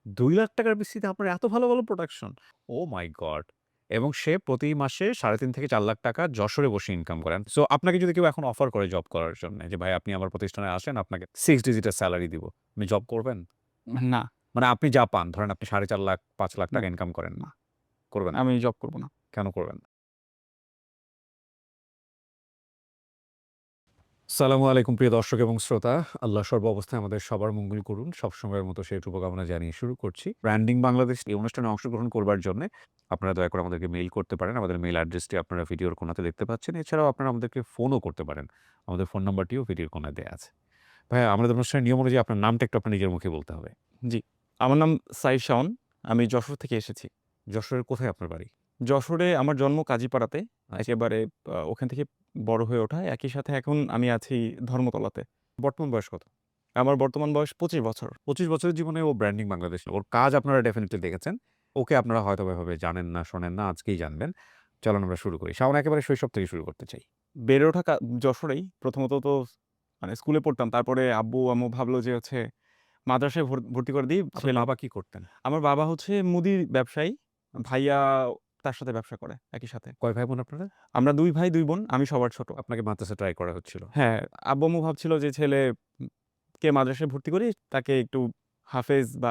৳২,০০,০০০ পিসিতে আপনার এত ভালো, ভালো প্রোডাকশন। ওহ মাই গড! এবং সে প্রতি মাসে ৳৩.৫ থেকে ৳৪,০০,০০০ যশোরে বসে ইনকাম করেন। সো আপনাকে যদি কেউ এখন অফার করে জব করার জন্যে যে, "ভাই আপনি আমার প্রতিষ্ঠানে আসেন, আপনাকে 6 ডিজিটের সেলারি দিব।" আপনি জব করবেন? না, মানে আপনি যা পান, ধরেন আপনি ৳৪,৫০,০০০ ৳৫,০০,০০০ না, ইনকাম করেন। না। করবেন না? আমি জব করব না। কেন করবেন না? আসসালামু আলাইকুম প্রিয় দর্শক এবং শ্রোতা। আল্লাহ সর্ব অবস্থায় আমাদের সবার মঙ্গল করুন। সবসময়ের মতো সেই শুভকামনা জানিয়ে শুরু করছি। ব্র্যান্ডিং বাংলাদেশ এই অনুষ্ঠানে অংশগ্রহণ করবার জন্যে আপনারা দয়া করে আমাদেরকে মেইল করতে পারেন। আমাদের মেইল অ্যাড্রেসটি আপনারা ভিডিওর কোণাতে দেখতে পাচ্ছেন। এছাড়াও আপনারা আমাদেরকে ফোনও করতে পারেন। আমাদের ফোন নাম্বারটিও ভিডিওর কোণায় দেয়া আছে। ভাইয়া আমাদের অনুষ্ঠানের নিয়ম অনুযায়ী আপনার নামটা একটু আপনার নিজের মুখে বলতে হবে। জি। আমার নাম সাইদ শাওন। আমি যশোর থেকে এসেছি। যশোরের কোথায় আপনার বাড়ি? যশোরে আমার জন্ম কাজীপাড়াতে। আচ্ছা। একেবারে ওখান থেকে বড় হয়ে ওঠা। একই সাথে এখন আমি আছি ধর্মতলাতে। বর্তমান বয়স কত? আমার বর্তমান বয়স ২৫ বছর। ২৫ বছরের জীবনে ও ব্র্যান্ডিং বাংলাদেশ। ওর কাজ আপনারা ডেফিনিটলি দেখেছেন। ওকে আপনারা হয়তোবা এভাবে জানেন না, শোনেন না, আজকেই জানবেন। চলুন আমরা শুরু করি। শাওন একেবারে শৈশব থেকে শুরু করতে চাই। বেড়ে ওঠা যশোরেই। প্রথমত তো মানে স্কুলে পড়তাম। তারপরে আব্বু-আম্মু ভাবলো যে হচ্ছে মাদ্রাসায় ভর্তি করে দিই আপনার ছেলে। বাবা কি করতেন? আমার বাবা হচ্ছে মুদির ব্যবসায়ী। আচ্ছা। ভাইয়া তার সাথে ব্যবসা করে একই সাথে। কয় ভাই বোন আপনারা? আমরা ২ ভাই ২ বোন। আমি সবার ছোট। আপনাকে মাদ্রাসায় ট্রাই করা হচ্ছিল। হ্যাঁ, আব্বু-আম্মু ভাবছিল যে কে মাদ্রাসায় ভর্তি করি, তাকে একটু হাফেজ বা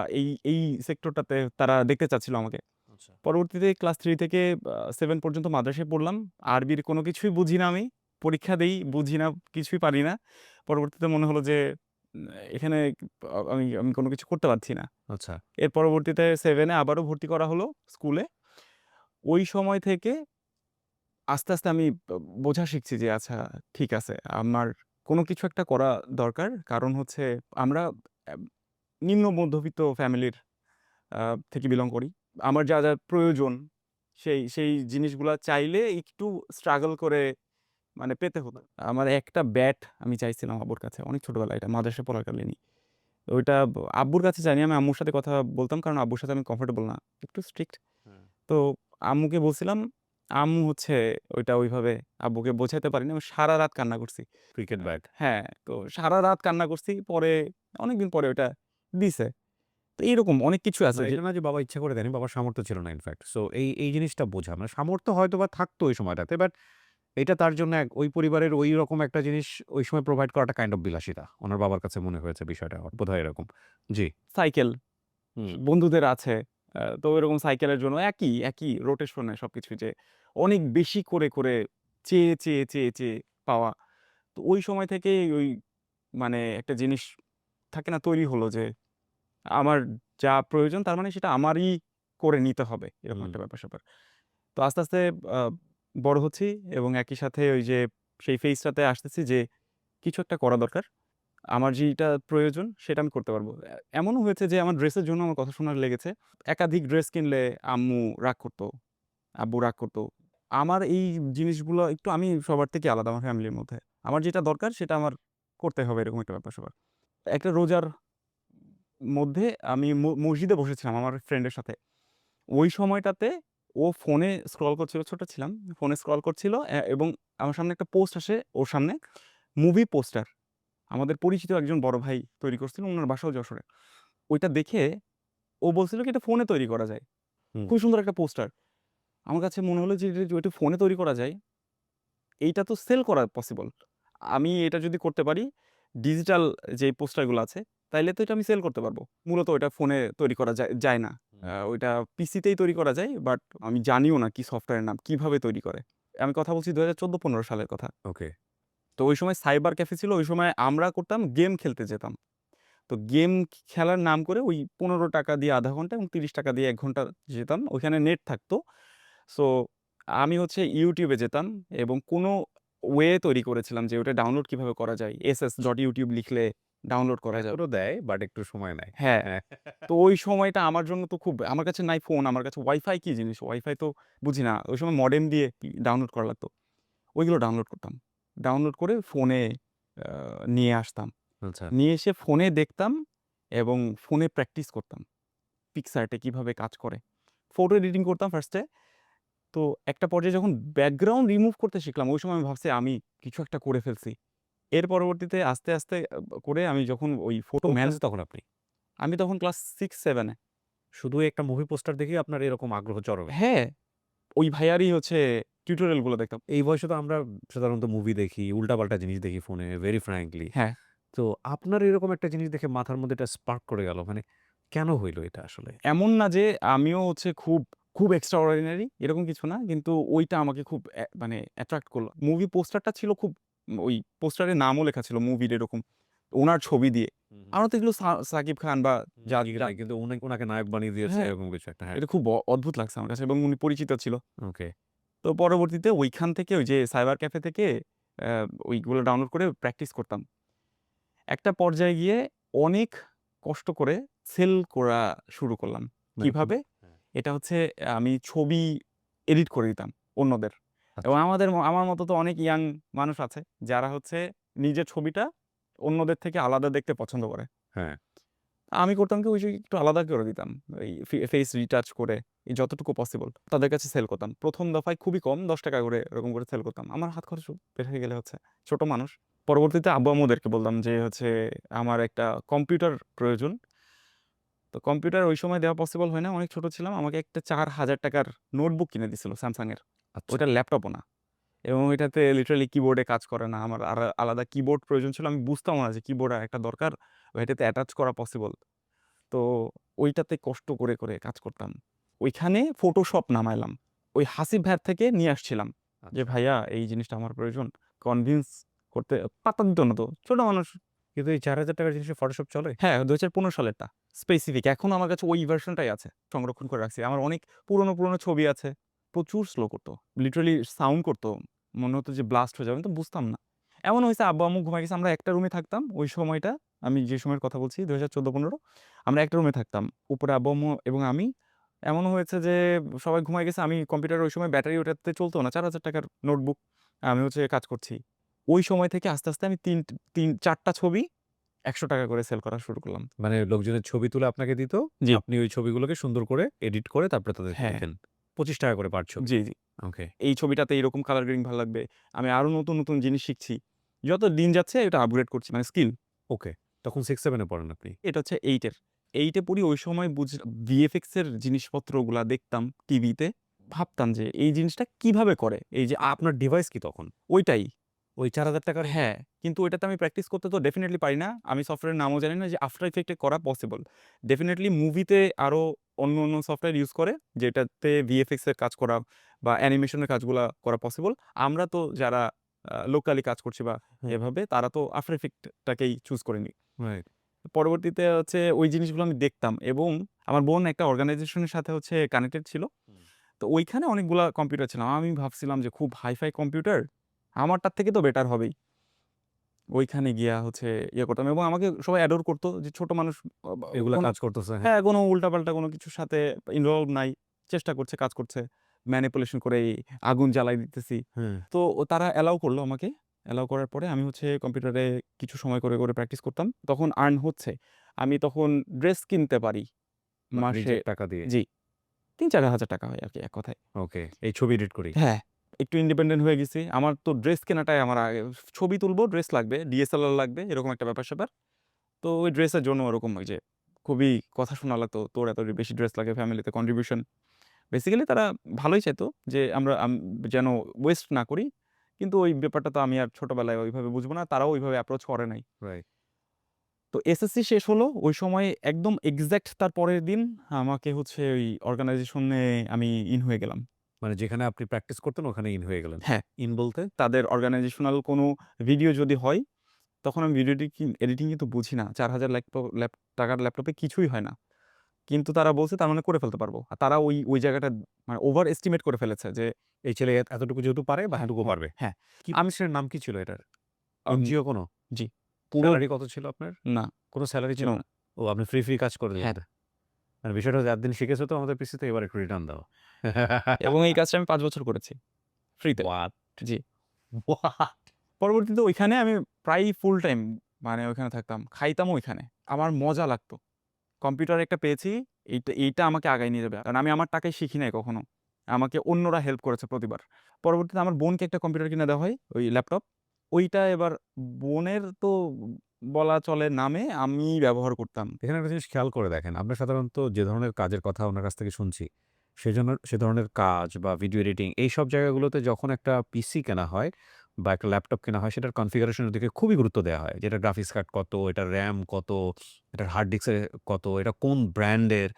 এই সেক্টরটাতে তারা দেখতে চাচ্ছিল আমাকে। আচ্ছা। পরবর্তীতে ক্লাস 3 থেকে 7 পর্যন্ত মাদ্রাসায় পড়লাম। আরবির কোনো কিছুই বুঝি না আমি। পরীক্ষা দেই, বুঝি না, কিছুই পারি না। পরবর্তীতে মনে হলো যে উম এখানে আমি কোনো কিছু করতে পারছি না। আচ্ছা। এর পরবর্তীতে 7 এ আবারও ভর্তি করা হলো স্কুলে। ওই সময় থেকে আস্তে আস্তে আমি বোঝা শিখছি যে আচ্ছা ঠিক আছে। আমার কোনো কিছু একটা করা দরকার। কারণ হচ্ছে আমরা অ্যাম নিম্ন মধ্যবিত্ত ফ্যামিলির আ থেকে বিলং করি। আমার যা প্রয়োজন সেই জিনিসগুলা চাইলে একটু স্ট্রাগল করে মানে পেতে হতো। আমার একটা ব্যাট আমি চাইছিলাম আব্বুর কাছে অনেক ছোটবেলায়, এটা মাদ্রাসায় পড়াকালীনই। ওইটা আব্বুর কাছে চাইনি, আমি আম্মুর সাথে কথা বলতাম কারণ আব্বুর সাথে আমি কমফোর্টেবল না। একটু স্ট্রিক্ট। হুম। তো আম্মুকে বলছিলাম, আম্মু হচ্ছে ওইটা ওইভাবে আব্বুকে বোঝাইতে পারিনি। আমি সারারাত কান্না করছি। Cricket bat. হ্যাঁ, তো সারারাত কান্না করছি। পরে অনেকদিন পরে ওইটা দিছে। তো এইরকম অনেক কিছু আছে মানে যে এটা না যে বাবা ইচ্ছা করে দেয়নি, বাবার সামর্থ্য ছিল না ইনফেক্ট। সো এই জিনিসটা বোঝা। মানে সামর্থ্য হয়তোবা থাকতো ওই সময়টাতে। বাট এটা তার জন্য ওই পরিবারের ঐরকম একটা জিনিস ওই সময় প্রোভাইড করাটা কাইন্ড অফ বিলাসিতা। উনার বাবার কাছে মনে হয়েছে বিষয়টা বোধহয় এরকম। জি। সাইকেল হুম। বন্ধুদের আছে। তো ওইরকম সাইকেলের জন্য একই রোটেশন এ সবকিছু যে অনেক বেশি করে চেয়ে পাওয়া। তো ওই সময় থেকেই ওই মানে একটা জিনিস থাকে না তৈরি হলো যে আমার যা প্রয়োজন তার মানে সেটা আমারই করে নিতে হবে। এরকম হুম। একটা ব্যাপার-স্যাপার। তো আস্তে আস্তে আ বড় হচ্ছি এবং একই সাথে ওই যে সেই ফেজটাতে আসতেছি যে কিছু একটা করা দরকার। আমার যেইটা প্রয়োজন সেটা আমি করতে পারবো। এমনও হয়েছে যে আমার ড্রেসের জন্য আমার কথা শোনা লেগেছে। একাধিক ড্রেস কিনলে আম্মু রাগ করত, আব্বু রাগ করত। আমার এই জিনিসগুলো একটু আমি সবার থেকে আলাদা আমার ফ্যামিলির মধ্যে। আমার যেটা দরকার সেটা আমার করতে হবে এরকম একটা ব্যাপার-স্যাপার। একটা রোজার মধ্যে আমি মসজিদে বসেছিলাম আমার ফ্রেন্ডের সাথে। ওই সময়টাতে ও ফোনে স্ক্রল করছিল, ছোট ছিলাম। ফোনে স্ক্রল করছিল এবং আমার সামনে একটা পোস্ট আসে ওর সামনে, মুভি পোস্টার। আমাদের পরিচিত একজন বড় ভাই তৈরি করছিলেন, উনার বাসাও যশোরে। ওইটা দেখে ও বলছিল কি এটা ফোনে তৈরি করা যায়। হুম। খুবই সুন্দর একটা পোস্টার। আমার কাছে মনে হলো যে ওইটা ফোনে তৈরি করা যায়, এইটা তো সেল করা পসিবল। আমি এটা যদি করতে পারি, ডিজিটাল যে পোস্টার গুলো আছে, তাইলে তো এটা আমি সেল করতে পারবো। মূলত ওইটা ফোনে তৈরি করা যায় না। হুম। ওইটা পিসিতেই তৈরি করা যায়। বাট আমি জানিও না কি সফটওয়্যারের নাম, কিভাবে তৈরি করে। আমি কথা বলছি ২০১৪-১৫ সালের কথা। ওকে। তো ওই সময় সাইবার ক্যাফে ছিল। ওই সময় আমরা করতাম গেম খেলতে যেতাম। তো গেম খেলার নাম করে ওই ৳১৫ দিয়ে ০.৫ ঘন্টা এবং ৳৩০ দিয়ে ১ ঘন্টা যেতাম। ওইখানে নেট থাকতো। সো আমি হচ্ছে YouTube এ যেতাম এবং কোনো ওয়ে তৈরি করেছিলাম যে ওটা ডাউনলোড কিভাবে করা যায়। ss.youtube লিখলে ডাউনলোড করা যাবে। এখনো দেয় বাট একটু সময় নেয়। হ্যাঁ, হ্যাঁ। তো ওই সময়টা আমার জন্য তো খুব, আমার কাছে নাই ফোন, আমার কাছে ওয়াইফাই কি জিনিস? ওয়াইফাই তো বুঝি না। ওই সময় মডেম দিয়ে ডাউনলোড করা লাগতো। ওইগুলো ডাউনলোড করতাম। ডাউনলোড করে ফোনে আ নিয়ে আসতাম। আচ্ছা। নিয়ে এসে ফোনে দেখতাম এবং ফোনে প্র্যাকটিস করতাম। পিক্সআর্ট এ কিভাবে কাজ করে। ফটো এডিটিং করতাম ফার্স্ট এ। তো একটা পর্যায়ে যখন ব্যাকগ্রাউন্ড রিমুভ করতে শিখলাম, ওই সময় আমি ভাবছি আমি কিছু একটা করে ফেলছি। এর পরবর্তীতে আস্তে করে আমি যখন ওই ফটো কোন ম্যান ক্লাসে তখন আপনি? আমি তখন ক্লাস 6-7 এ। শুধু একটা মুভি পোস্টার দেখেই আপনার এরকম আগ্রহ চরমে। হ্যাঁ, ওই ভাইয়ারই হচ্ছে টিউটোরিয়াল গুলো দেখতাম। এই বয়সে তো আমরা সাধারণত মুভি দেখি, উল্টাপাল্টা জিনিস দেখি ফোনে ভেরি ফ্র্যাঙ্কলি। হ্যাঁ, তো আপনার এরকম একটা জিনিস দেখে মাথার মধ্যে এটা স্পার্ক করে গেল। মানে কেন হইল এটা আসলে? এমন না যে আমিও হচ্ছে খুব এক্সট্রা অর্ডিনারি এরকম কিছু না। কিন্তু ওইটা আমাকে খুব মানে অ্যাট্রাক্ট করলো। মুভি পোস্টারটা ছিল খুব ওই পোস্টারের নামও লেখা ছিল মুভির এরকম। উনার ছবি দিয়ে। হুম, হুম। আমরা তো এগুলো সাকিব খান বা যা যা নাই কিন্তু উনাকে নায়ক বানিয়ে দিয়েছে হ্যাঁ, এরকম কিছু একটা। হ্যাঁ, এটা খুব অদ্ভুত লাগছে আমার কাছে এবং উনি পরিচিত ছিল। ওকে। তো পরবর্তীতে ওইখান থেকে ওই যে সাইবার ক্যাফে থেকে অ্যা ওইগুলো ডাউনলোড করে প্র্যাকটিস করতাম। একটা পর্যায়ে গিয়ে অনেক কষ্ট করে সেল করা শুরু করলাম। মানে কিভাবে? হ্যাঁ, এটা হচ্ছে আমি ছবি এডিট করে দিতাম অন্যদের। এবং আচ্ছা। আমার মতো তো অনেক ইয়াং মানুষ আছে যারা হচ্ছে নিজের ছবিটা অন্যদের থেকে আলাদা দেখতে পছন্দ করে। হ্যাঁ, আমি করতাম কি ওই যে একটু আলাদা করে দিতাম। এই ফেস রিটাচ করে যতটুকু পসিবল তাদের কাছে সেল করতাম। ১ম দফায় খুবই কম ৳১০ করে এরকম করে সেল করতাম। আমার হাত খরচ বের হয়ে গেলে হচ্ছে ছোট মানুষ। পরবর্তীতে আব্বু-আম্মুদেরকে বললাম যে হচ্ছে আমার একটা কম্পিউটার প্রয়োজন। তো কম্পিউটার ওই সময় দেওয়া পসিবল হয় না। অনেক ছোট ছিলাম। আমাকে একটা ৳৪,০০০ নোটবুক কিনে দিছিল Samsung এর। আচ্ছা। ওইটা ল্যাপটপও না। এবং এটাতে লিটারালি কিবোর্ডে কাজ করে না। আমার আলাদা কিবোর্ড প্রয়োজন ছিল। আমি বুঝতামও না যে কিবোর্ড একটা দরকার। এটাতে অ্যাটাচ করা পসিবল। তো ওইটাতে কষ্ট করে কাজ করতাম। ওইখানে ফটোশপ নামাইলাম। ওই হাসিব ভাইয়ার থেকে নিয়ে আসছিলাম। যে আচ্ছা। ভাইয়া এই জিনিসটা আমার প্রয়োজন। কনভিন্স করতে পাত্তা দিত না তো। ছোট মানুষ। কিন্তু এই ৳৪,০০০ জিনিসে ফটোশপ চলে? হ্যাঁ, ২০১৫ সালেরটা। স্পেসিফিক। এখনো আমার কাছে ওই ভার্শনটাই আছে। সংরক্ষণ করে রাখছি। আমার অনেক পুরনো ছবি আছে। প্রচুর স্লো করত। লিটারালি সাউন্ড করত। মনে হতো যে ব্লাস্ট হয়ে যাবে। আমি তো বুঝতাম না। এমন হইছে আব্বু-আম্মু ঘুমায় গেছে। আমরা একটা রুমে থাকতাম। ওই সময়টা আমি যে সময়ের কথা বলছি ২০১৪-১৫ আমরা একটা রুমে থাকতাম। উপরে আব্বু-আম্মু এবং আমি। এমনও হয়েছে যে সবাই ঘুমায় গেছে। আমি কম্পিউটারের ওই সময় ব্যাটারি ওটাতে চলত না। ৳৪,০০০ নোটবুক। আমি হচ্ছে কাজ করছি। ওই সময় থেকে আস্তে আমি ৪ টা ছবি ৳১০০ করে সেল করা শুরু করলাম। মানে লোকজনের ছবি তুলে আপনাকে দিত। জি। আপনি ওই ছবিগুলোকে সুন্দর করে এডিট করে তারপরে তাদেরকে হ্যাঁ, দিতেন। ৳২৫ করে পার ছবি। জি। ওকে, এই ছবিটাতে এরকম কালার গ্রেডিং ভাল লাগবে। আমি আরো নতুন জিনিস শিখছি। যত দিন যাচ্ছে এটা আপগ্রেড করছি মানে স্কিল। ওকে। তখন 6-7 এ পড়েন আপনি। এটা হচ্ছে 8 এর। 8 এ পড়ি ওই সময় ভিএফএক্স এর জিনিসপত্রগুলা দেখতাম টিভিতে। ভাবতাম যে এই জিনিসটা কিভাবে করে? এই যে আপনার ডিভাইস কি তখন? ওইটাই। ওই ৳৪,০০০ র হ্যাঁ, কিন্তু ওইটাতে আমি প্র্যাকটিস করতে তো ডেফিনিটলি পারি না। আমি সফটওয়্যারের নামও জানি না যে আফটার ইফেক্ট এ করা পসিবল। ডেফিনিটলি মুভিতে আরো অন্য সফটওয়্যার ইউজ করে যেটাতে ভিএফএক্স এর কাজ করা বা অ্যানিমেশন এর কাজগুলা করা পসিবল। আমরা তো যারা লোকালি কাজ করছি বা হ্যাঁ, এভাবে তারা তো আফটার ইফেক্ট টাকেই চুজ করে নিই। রাইট। পরবর্তীতে হচ্ছে ওই জিনিসগুলো আমি দেখতাম এবং আমার বোন একটা অর্গানাইজেশনের সাথে হচ্ছে কানেক্টেড ছিল। হুম। তো ওইখানে অনেকগুলা কম্পিউটার ছিল। আমি ভাবছিলাম যে খুব হাই-ফাই কম্পিউটার, আমারটার থেকে তো বেটার হবেই। ওইখানে গিয়া হচ্ছে ইয়ে করতাম এবং আমাকে সবাই অ্যাডোর করত যে ছোট মানুষ অ বা এগুলা কোনো কাজ করতেছে। হ্যাঁ, হ্যাঁ, কোনো উল্টাপাল্টা কোনো কিছুর সাথে ইনভলভ নাই। চেষ্টা করছে, কাজ করছে। ম্যানিপুলেশন করে এই আগুন জ্বালায় দিতেছি। হ্যাঁ। তো তারা অ্যালাও করলো আমাকে। অ্যালাও করার পরে আমি হচ্ছে কম্পিউটারে কিছু সময় করে প্র্যাকটিস করতাম। তখন আর্ন হচ্ছে। আমি তখন ড্রেস কিনতে পারি বাহ! মাসে নিজের টাকা দিয়ে। জি, ৳৩,০০০-৪,০০০ হয় আরকি এক কথায়। ওকে। এই ছবি এডিট করেই। হ্যাঁ, একটু ইন্ডিপেন্ডেন্ট হয়ে গেছি। আমার তো ড্রেস কেনাটাই আমার আগে ছবি তুলবো, ড্রেস লাগবে, ডিএসএলআর লাগবে এরকম একটা ব্যাপার-স্যাপার। তো ওই ড্রেসের জন্য ওরকম ওই যে খুবই কথা শোনা লাগতো, "তোর এত বেশি ড্রেস লাগে, ফ্যামিলিতে কন্ট্রিবিউশন।" বেসিক্যালি তারা ভালোই চাইতো যে আমরা যেন ওয়েস্ট না করি। কিন্তু ওই ব্যাপারটা তো আমি আর ছোটবেলায় ওইভাবে বুঝবো না। তারাও ওইভাবে অ্যাপ্রোচ করে নাই। রাইট। তো এসএসসি শেষ হলো। ওই সময় একদম এক্সাক্ট তার পরের দিন আমাকে হচ্ছে ওই অর্গানাইজেশনে আমি ইন হয়ে গেলাম। মানে যেখানে আপনি প্র্যাকটিস করতেন ওখানে ইন হয়ে গেলেন। হ্যাঁ, ইন বলতে? তাদের অর্গানাইজেশনাল কোনো ভিডিও যদি হয়, তখন আমি ভিডিও এডিটিং কিন্তু বুঝি না। ৳৪,০০০ টাকার ল্যাপটপে কিছুই হয় না। কিন্তু তারা বলছে তার মানে করে ফেলতে পারবো। আর তারা ওই জায়গাটা মানে ওভার এস্টিমেট করে ফেলেছে যে এই ছেলে এতটুকু যেহেতু পারে হ্যাঁ, বাকিটুকু হ্যাঁ, পারবে। হ্যাঁ। কি আমি প্রতিষ্ঠানের নাম কি ছিল এটার? আম এনজিও কোনো? জি, পুরো সেলারি কত ছিল আপনার? না, কোনো সেলারি ছিল নো না? ও আপনি ফ্রি কাজ করে দিলেন। হ্যাঁ, মানে বিষয়টা হচ্ছে এতদিন শিখেছো তো আমাদের পিসিতে এবার একটু রিটার্ন দাও। এবং এই কাজটা আমি ৫ বছর করেছি। ফ্রিতে। হোয়াট? জি। হোয়াট? পরবর্তীতে ওইখানে আমি প্রায়ই ফুল টাইম মানে ওইখানে থাকতাম। খাইতামও ওইখানে। আমার মজা লাগতো। কম্পিউটার একটা পেয়েছি, এইটা আমাকে আগায় নিয়ে যাবে। কারণ আমি আমার টাকায় শিখি নাই কখনো। আমাকে অন্যরা হেল্প করেছে প্রতিবার। পরবর্তীতে আমার বোনকে একটা কম্পিউটার কিনে দেওয়া হয়, ওই ল্যাপটপ। ওইটা এবার বোনের তো বলা চলে নামে আমিই ব্যবহার করতাম। এখানে একটা জিনিস খেয়াল করে দেখেন। আমরা সাধারণত যে ধরনের কাজের কথা উনার কাছ থেকে শুনছি, সে ধরনের কাজ বা ভিডিও এডিটিং এইসব জায়গাগুলোতে যখন একটা পিসি কেনা হয় বা একটা ল্যাপটপ কেনা হয় সেটার কনফিগারেশন এর দিকে খুবই গুরুত্ব দেয়া হয়। যে এটার গ্রাফিক্স কার্ড কত, এটার RAM কত, এটার হার্ড ডিস্ক কত, এটা কোন ব্র্যান্ডের,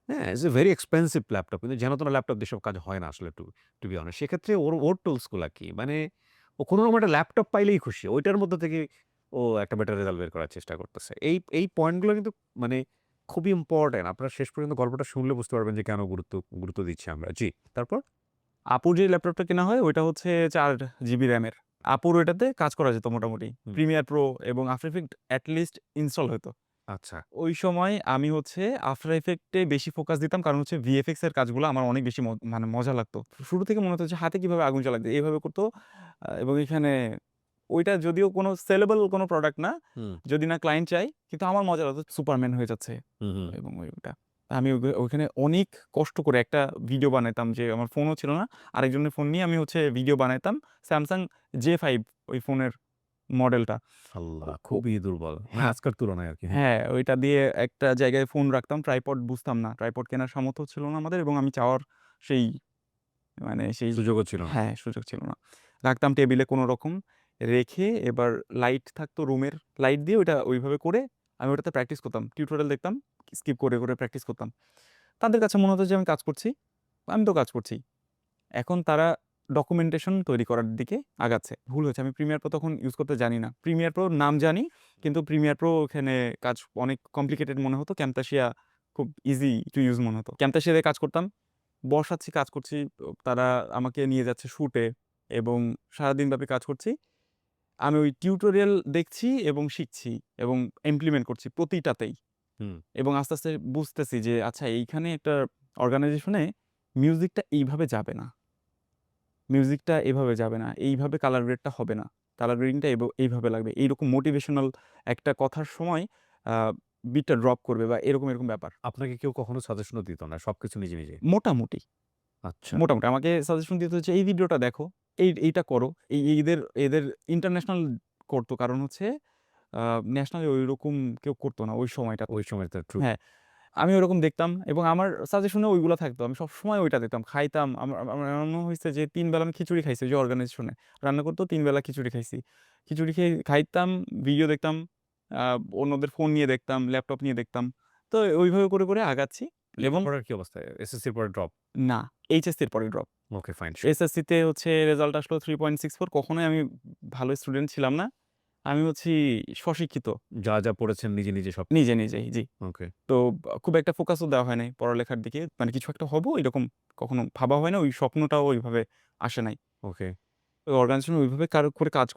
হ্যাঁ? It's a very expensive laptop. কিন্তু যেন তেন ল্যাপটপ দিয়ে এসব কাজ হয় না আসলে টু বি অনেস্ট। সেক্ষেত্রে ওর টুলস গুলা কি? মানে ও কোনরকম একটা ল্যাপটপ পাইলেই খুশি। ওইটার মধ্যে থেকে ও একটা বেটার রেজাল্ট বের করার চেষ্টা করতেছে। এই পয়েন্টগুলো কিন্তু মানে খুবই ইম্পোর্টেন্ট। আপনারা শেষ পর্যন্ত গল্পটা শুনলে বুঝতে পারবেন যে কেন গুরুত্ব দিচ্ছি আমরা। জি, তারপর? আপুর যে ল্যাপটপটা কেনা হয় ওইটা হচ্ছে ৪ জিবি র‍্যামের। আপুর ওইটাতে কাজ করা যেত মোটামুটি। হুম, প্রিমিয়ার প্রো এবং after effect at least install হইতো। আচ্ছা। ওই সময় আমি হচ্ছে আফটার ইফেক্টে বেশি ফোকাস দিতাম। কারণ হচ্ছে ভিএফএক্স এর কাজগুলো আমার অনেক বেশি মানে মজা লাগতো। শুরু থেকে মনে হতো যে হাতে কিভাবে আগুন জ্বালায় দেয়, এভাবে করতো। এবং এখানে ওইটা যদিও কোনো সেলেবল কোনো প্রোডাক্ট না, হুম, যদি না ক্লায়েন্ট চায়, কিন্তু আমার মজা লাগতো সুপারম্যান হয়ে যাচ্ছে হুম, হুম। এবং ওইটা। আমি ওইখানে অনেক কষ্ট করে একটা ভিডিও বানাইতাম যে আমার ফোনও ছিল না। আরেকজনের ফোন নিয়ে আমি হচ্ছে ভিডিও বানাইতাম। Samsung J5 ওই ফোনের মডেলটা। ও আল্লাহ! ও খুবই দুর্বল। মানে হ্যাঁ। আজকের তুলনায় আরকি। হ্যাঁ। হ্যাঁ, ওইটা দিয়ে একটা জায়গায় ফোন রাখতাম। ট্রাইপড বুঝতাম না। ট্রাইপড কেনার সামর্থ্য ছিল না আমাদের এবং আমি চাওয়ার সেই মানে সেই সুযোগও ছিল না। হ্যাঁ, সুযোগ ছিল না। রাখতাম টেবিলে কোনরকম। রেখে এবার লাইট থাকতো রুমের। লাইট দিয়ে ওইটা ওইভাবে করে আমি ওটাতে প্র্যাকটিস করতাম। টিউটোরিয়াল দেখতাম। স্কিপ করে প্র্যাকটিস করতাম। তাদের কাছে মনে হতো যে আমি কাজ করছি। আমি তো কাজ করছি। এখন তারা ডকুমেন্টেশন তৈরি করার দিকে আগাচ্ছে। ভুল হয়েছে। আমি প্রিমিয়ার প্রো তখন ইউজ করতে জানি না। প্রিমিয়ার প্রোর নাম জানি, কিন্তু প্রিমিয়ার প্রো ওখানে কাজ অনেক কমপ্লিকেটেড মনে হতো। ক্যামতাসিয়া খুব ইজি টু ইউজ মনে হতো। ক্যামতাসিয়া দিয়ে কাজ করতাম। বসাচ্ছি, কাজ করছি। তারা আমাকে নিয়ে যাচ্ছে শুটে এবং সারাদিনব্যাপী কাজ করছি। আমি ওই টিউটোরিয়াল দেখছি এবং শিখছি এবং ইমপ্লিমেন্ট করছি প্রতিটাতেই। হুম, এবং আস্তে বুঝতেছি যে আচ্ছা এইখানে একটা অর্গানাইজেশনে মিউজিকটা এইভাবে যাবে না। মিউজিকটা এভাবে যাবে না। এইভাবে কালার গ্রেডটা হবে না। কালার গ্রেডিংটা এইভাবে লাগবে। এইরকম মোটিভেশনাল একটা কথার সময় আ বিটটা ড্রপ করবে বা এরকম ব্যাপার। আপনাকে কেউ কখনো সাজেশনও দিত না। সবকিছু নিজে, নিজে। মোটামুটি, আচ্ছা। মোটামুটি আমাকে সাজেশন দিত যে, "এই ভিডিওটা দেখো, এইটা করো।" এদের ইন্টারন্যাশনাল করত। কারণ হচ্ছে আ ন্যাশনালি ঐরকম কেউ করত না ওই সময়টাতে। ওই সময়টা ট্রু। হ্যাঁ, আমি ওরকম দেখতাম এবং আমার সাজেশনে ওইগুলা থাকতো। আমি সবসময় ওইটা দেখতাম। খাইতাম। আমার এমনও হইছে যে ৩ বেলা আমি খিচুড়ি খাইছি ওই যে অর্গানাইজেশনে। রান্না করত ৩ বেলা খিচুড়ি খাইছি। খিচুড়ি খেয়ে খাইতাম, ভিডিও দেখতাম, আ অন্যদের ফোন নিয়ে দেখতাম, ল্যাপটপ নিয়ে দেখতাম। তো ওইভাবে করে আগাচ্ছি এবং লেখাপড়ার কি অবস্থা? এসএসসির পরে ড্রপ? না, এইচএসসির পরে ড্রপ। Okay fine. এসএসসিতে হচ্ছে রেজাল্ট আসলো 3.64 কখনোই আমি ভালো স্টুডেন্ট ছিলাম না। আমি হচ্ছি স্বশিক্ষিত। যা পড়েছেন নিজে, নিজে সব নিজেই, জি। ওকে, তো খুব একটা ফোকাসও দেওয়া হয় নাই পড়ালেখার দিকে। মানে কিছু একটা হবো এরকম কখনো ভাবা হয় না। ওই স্বপ্নটাও ওইভাবে আসে নাই। ওকে। ওই অর্গানাইজেশন ওইভাবে করে কাজ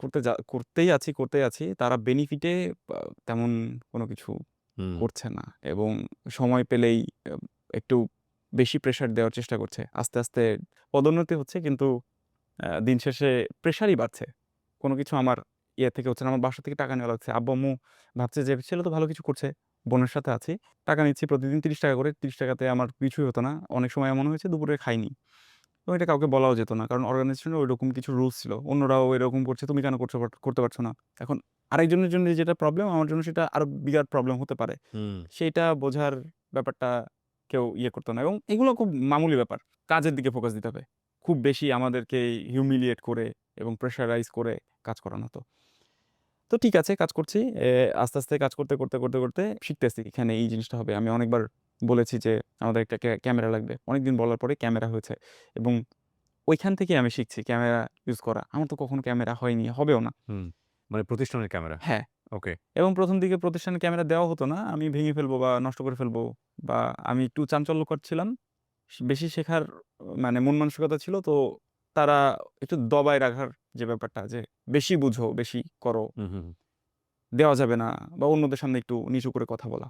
করতেই আছি। তারা বেনিফিটে আ তেমন কোনো কিছু হুম, করছে না এবং সময় পেলেই আ একটু বেশি প্রেশার দেওয়ার চেষ্টা করছে। আস্তে পদোন্নতি হচ্ছে কিন্তু দিন শেষে প্রেশারই বাড়ছে। কোনো কিছু আমার ইয়ে থেকে হচ্ছে না। আমার বাসা থেকে টাকা নেওয়া লাগছে। আব্বু-আম্মু ভাবছে যে ছেলে তো ভালো কিছু করছে। বোনের সাথে আছি। টাকা নিচ্ছি প্রতিদিন ৳৩০ করে। ৳৩০ তে আমার কিছুই হতো না। অনেক সময় এমন হয়েছে দুপুরে খাইনি। এবং এটা কাউকে বলাও যেত না। কারণ অর্গানাইজেশনের ঐরকম কিছু রুলস ছিল। অন্যরাও এরকম করছে, তুমি কেন করতে পারছো না? এখন আরেকজনের জন্য যেটা প্রবলেম, আমার জন্য সেটা আরো বিগার প্রবলেম হতে পারে। হুম, সেইটা বোঝার ব্যাপারটা কেউ ইয়ে করত না এবং এগুলো খুব মামুলি ব্যাপার। কাজের দিকে ফোকাস দিতে হবে। খুব বেশি আমাদেরকে হিউমিলিয়েট করে এবং প্রেশারাইজ করে কাজ করানো হতো। তো ঠিক আছে কাজ করছি। আস্তে কাজ করতে শিখতেছি। এখানে এই জিনিসটা হবে। আমি অনেকবার বলেছি যে আমাদের একটা ক্যামেরা লাগবে। অনেকদিন বলার পরে ক্যামেরা হয়েছে এবং ঐখান থেকেই আমি শিখছি ক্যামেরা ইউজ করা। আমার তো কখনো ক্যামেরা হয়নি, হবেও না। হুম। মানে প্রতিষ্ঠানের ক্যামেরা। হ্যাঁ, ওকে। এবং ১ম দিকে প্রতিষ্ঠানে ক্যামেরা দেওয়া হতো না। আমি ভেঙে ফেলবো বা নষ্ট করে ফেলবো বা আমি একটু চাঞ্চল্যকর ছিলাম। বেশি শেখার মানে মন মানসিকতা ছিল। তো তারা একটু দবায় রাখার যে ব্যাপারটা যে বেশি বুঝো, বেশি করো, হুম, হুম, হুম। দেওয়া যাবে না বা অন্যদের সামনে একটু নিচু করে কথা বলা।